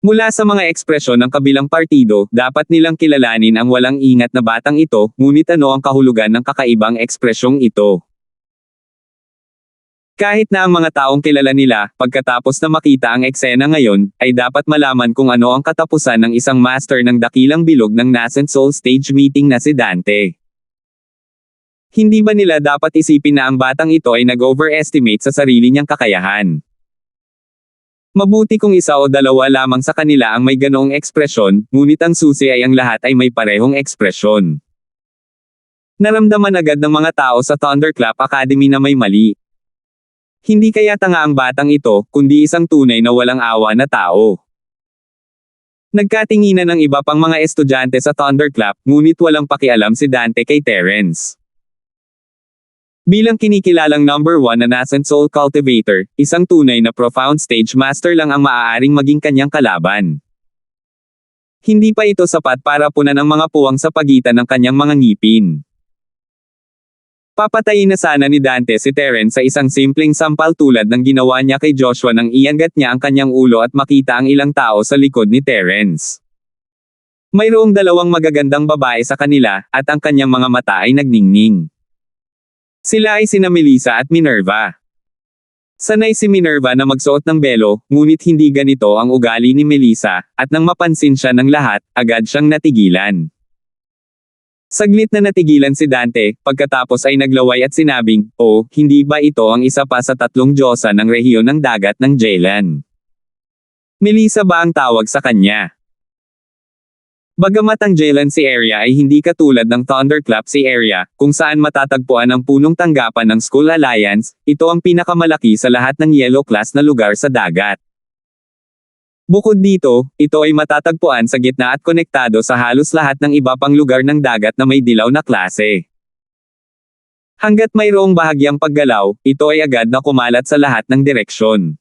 Mula sa mga ekspresyon ng kabilang partido, dapat nilang kilalanin ang walang ingat na batang ito, ngunit ano ang kahulugan ng kakaibang ekspresyong ito? Kahit na ang mga taong kilala nila, pagkatapos na makita ang eksena ngayon, ay dapat malaman kung ano ang katapusan ng isang master ng dakilang bilog ng Nascent Soul Stage meeting na si Dante. Hindi ba nila dapat isipin na ang batang ito ay nag-overestimate sa sarili niyang kakayahan? Mabuti kung isa o dalawa lamang sa kanila ang may ganoong ekspresyon, ngunit ang susi ay ang lahat ay may parehong ekspresyon. Naramdaman agad ng mga tao sa Thunderclap Academy na may mali. Hindi kaya tanga ang batang ito, kundi isang tunay na walang awa na tao. Nagkatinginan ng iba pang mga estudyante sa Thunderclap, ngunit walang pakialam si Dante kay Terence. Bilang kinikilalang number 1 na Nascent Soul Cultivator, isang tunay na profound stage master lang ang maaaring maging kanyang kalaban. Hindi pa ito sapat para punan ang mga puwang sa pagitan ng kanyang mga ngipin. Papatayin na sana ni Dante si Terence sa isang simpleng sampal tulad ng ginawa niya kay Joshua nang iangat niya ang kanyang ulo at makita ang ilang tao sa likod ni Terence. Mayroong dalawang magagandang babae sa kanila, at ang kanyang mga mata ay nagningning. Sila ay sina Melissa at Minerva. Sanay si Minerva na magsuot ng belo, ngunit hindi ganito ang ugali ni Melissa, at nang mapansin siya ng lahat, agad siyang natigilan. Saglit na natigilan si Dante, pagkatapos ay naglaway at sinabing, "Oh, hindi ba ito ang isa pa sa 3 diyosa ng rehiyon ng dagat ng Jaylan? Melissa ba ang tawag sa kanya?" Bagamat ang Jaylan Sea area ay hindi katulad ng Thunderclap Sea area, kung saan matatagpuan ang punong tanggapan ng School Alliance, ito ang pinakamalaki sa lahat ng Yellow Class na lugar sa dagat. Bukod dito, ito ay matatagpuan sa gitna at konektado sa halos lahat ng iba pang lugar ng dagat na may dilaw na klase. Hanggat mayroong bahagyang paggalaw, ito ay agad na kumalat sa lahat ng direksyon.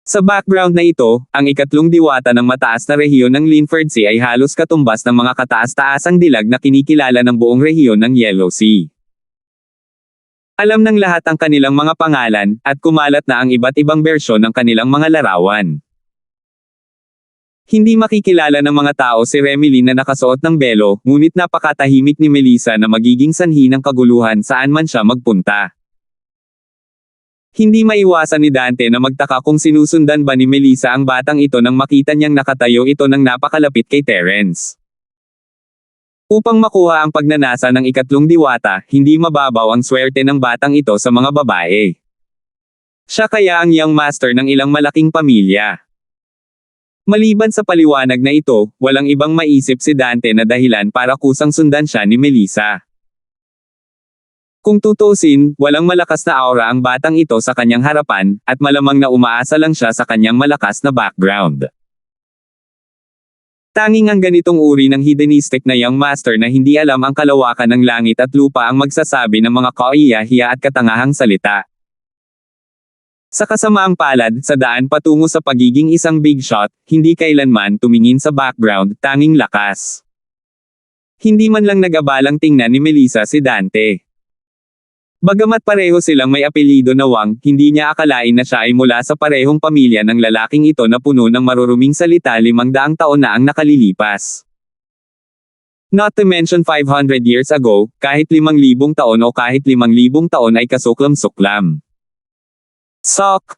Sa background na ito, ang ikatlong diwata ng mataas na rehiyon ng Linford Sea ay halos katumbas ng mga kataas-taasang dilag na kinikilala ng buong rehiyon ng Yellow Sea. Alam ng lahat ang kanilang mga pangalan, at kumalat na ang iba't ibang bersyon ng kanilang mga larawan. Hindi makikilala ng mga tao si Remilyn na nakasuot ng belo, ngunit napakatahimik ni Melissa na magiging sanhi ng kaguluhan saan man siya magpunta. Hindi maiwasan ni Dante na magtaka kung sinusundan ba ni Melissa ang batang ito nang makita niyang nakatayo ito ng napakalapit kay Terence. Upang makuha ang pagnanasa ng ikatlong diwata, hindi mababaw ang swerte ng batang ito sa mga babae. Siya kaya ang young master ng ilang malaking pamilya. Maliban sa paliwanag na ito, walang ibang maisip si Dante na dahilan para kusang sundan siya ni Melissa. Kung tutusin, walang malakas na aura ang batang ito sa kanyang harapan, at malamang na umaasa lang siya sa kanyang malakas na background. Tanging ang ganitong uri ng hedonistic na young master na hindi alam ang kalawakan ng langit at lupa ang magsasabi ng mga kaiyahiya at katangahang salita. Sa kasamaang palad, sa daan patungo sa pagiging isang big shot, hindi kailanman tumingin sa background, tanging lakas. Hindi man lang nag-abalang tingnan ni Melissa si Dante. Bagamat pareho silang may apelyido na Wang, hindi niya akalain na siya ay mula sa parehong pamilya ng lalaking ito na puno ng maruruming salita 500 taon na ang nakalilipas. Not to mention 500 years ago, kahit 5,000 taon o kahit 5,000 taon ay kasuklam-suklam. Sok,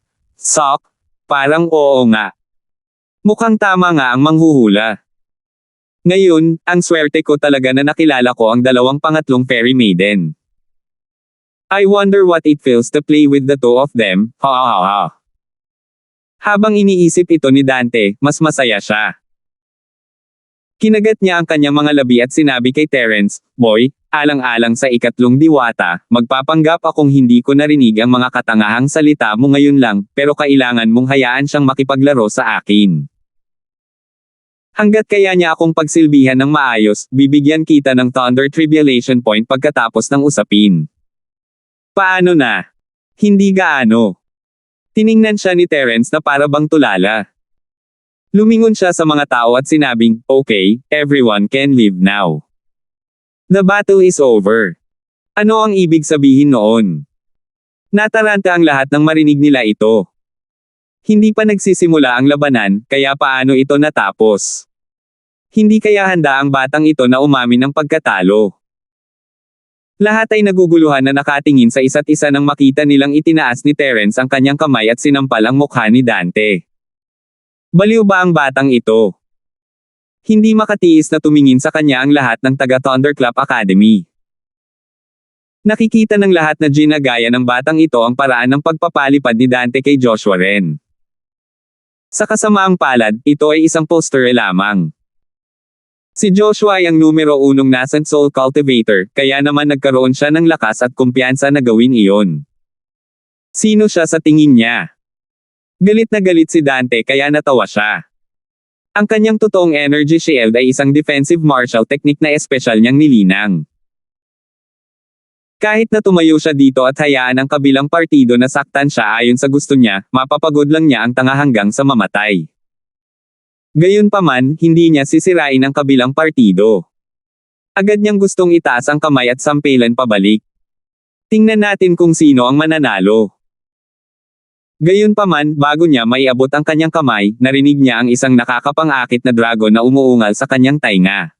parang oo nga. Mukhang tama nga ang manghuhula. Ngayon, ang swerte ko talaga na nakilala ko ang dalawang pangatlong fairy maiden. I wonder what it feels to play with the two of them, ha ha ha. Habang iniisip ito ni Dante, mas masaya siya. Kinagat niya ang kanyang mga labi at sinabi kay Terence, "Boy, alang-alang sa ikatlong diwata, magpapanggap akong hindi ko narinig ang mga katangahang salita mo ngayon lang, pero kailangan mong hayaan siyang makipaglaro sa akin. Hanggat kaya niya akong pagsilbihan ng maayos, bibigyan kita ng Thunder Tribulation Point pagkatapos ng usapin." Paano na? Hindi gaano. Tiningnan siya ni Terence na para bang tulala. Lumingon siya sa mga tao at sinabing, "Okay, everyone can leave now. The battle is over." Ano ang ibig sabihin noon? Nataranta ang lahat nang marinig nila ito. Hindi pa nagsisimula ang labanan, kaya paano ito natapos? Hindi kaya handa ang batang ito na umamin ng pagkatalo. Lahat ay naguguluhan na nakatingin sa isa't isa nang makita nilang itinaas ni Terence ang kanyang kamay at sinampal ang mukha ni Dante. Baliw ba ang batang ito? Hindi makatiis na tumingin sa kanya ang lahat ng taga Thunderclap Academy. Nakikita ng lahat na ginagaya ng batang ito ang paraan ng pagpapalipad ni Dante kay Joshua Ren. Sa kasamaang palad, ito ay isang poster lamang. Si Joshua ay ang numero 1 nascent soul cultivator, kaya naman nagkaroon siya ng lakas at kumpiyansa na gawin iyon. Sino siya sa tingin niya? Galit na galit si Dante kaya natawa siya. Ang kanyang totoong energy shield ay isang defensive martial technique na espesyal niyang nilinang. Kahit na tumayo siya dito at hayaan ang kabilang partido na saktan siya ayon sa gusto niya, mapapagod lang niya ang tanga hanggang sa mamatay. Gayunpaman, hindi niya sisirain ang kabilang partido. Agad niyang gustong itaas ang kamay at sampelan pabalik. Tingnan natin kung sino ang mananalo. Gayunpaman, bago niya maiabot ang kanyang kamay, narinig niya ang isang nakakapang-akit na dragon na umuungal sa kanyang tainga.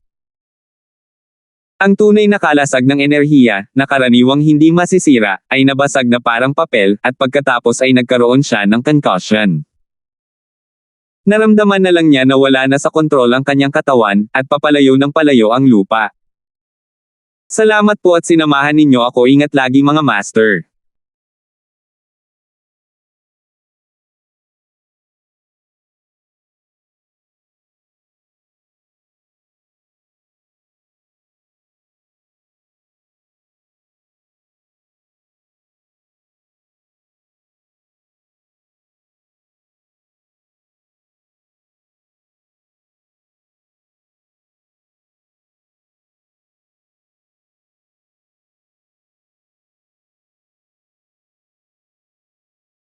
Ang tunay na kalasag ng enerhiya, na karaniwang hindi masisira, ay nabasag na parang papel, at pagkatapos ay nagkaroon siya ng concussion. Naramdaman na lang niya na wala na sa kontrol ang kanyang katawan, at papalayo ng palayo ang lupa. Salamat po at sinamahan ninyo ako, ingat lagi mga master.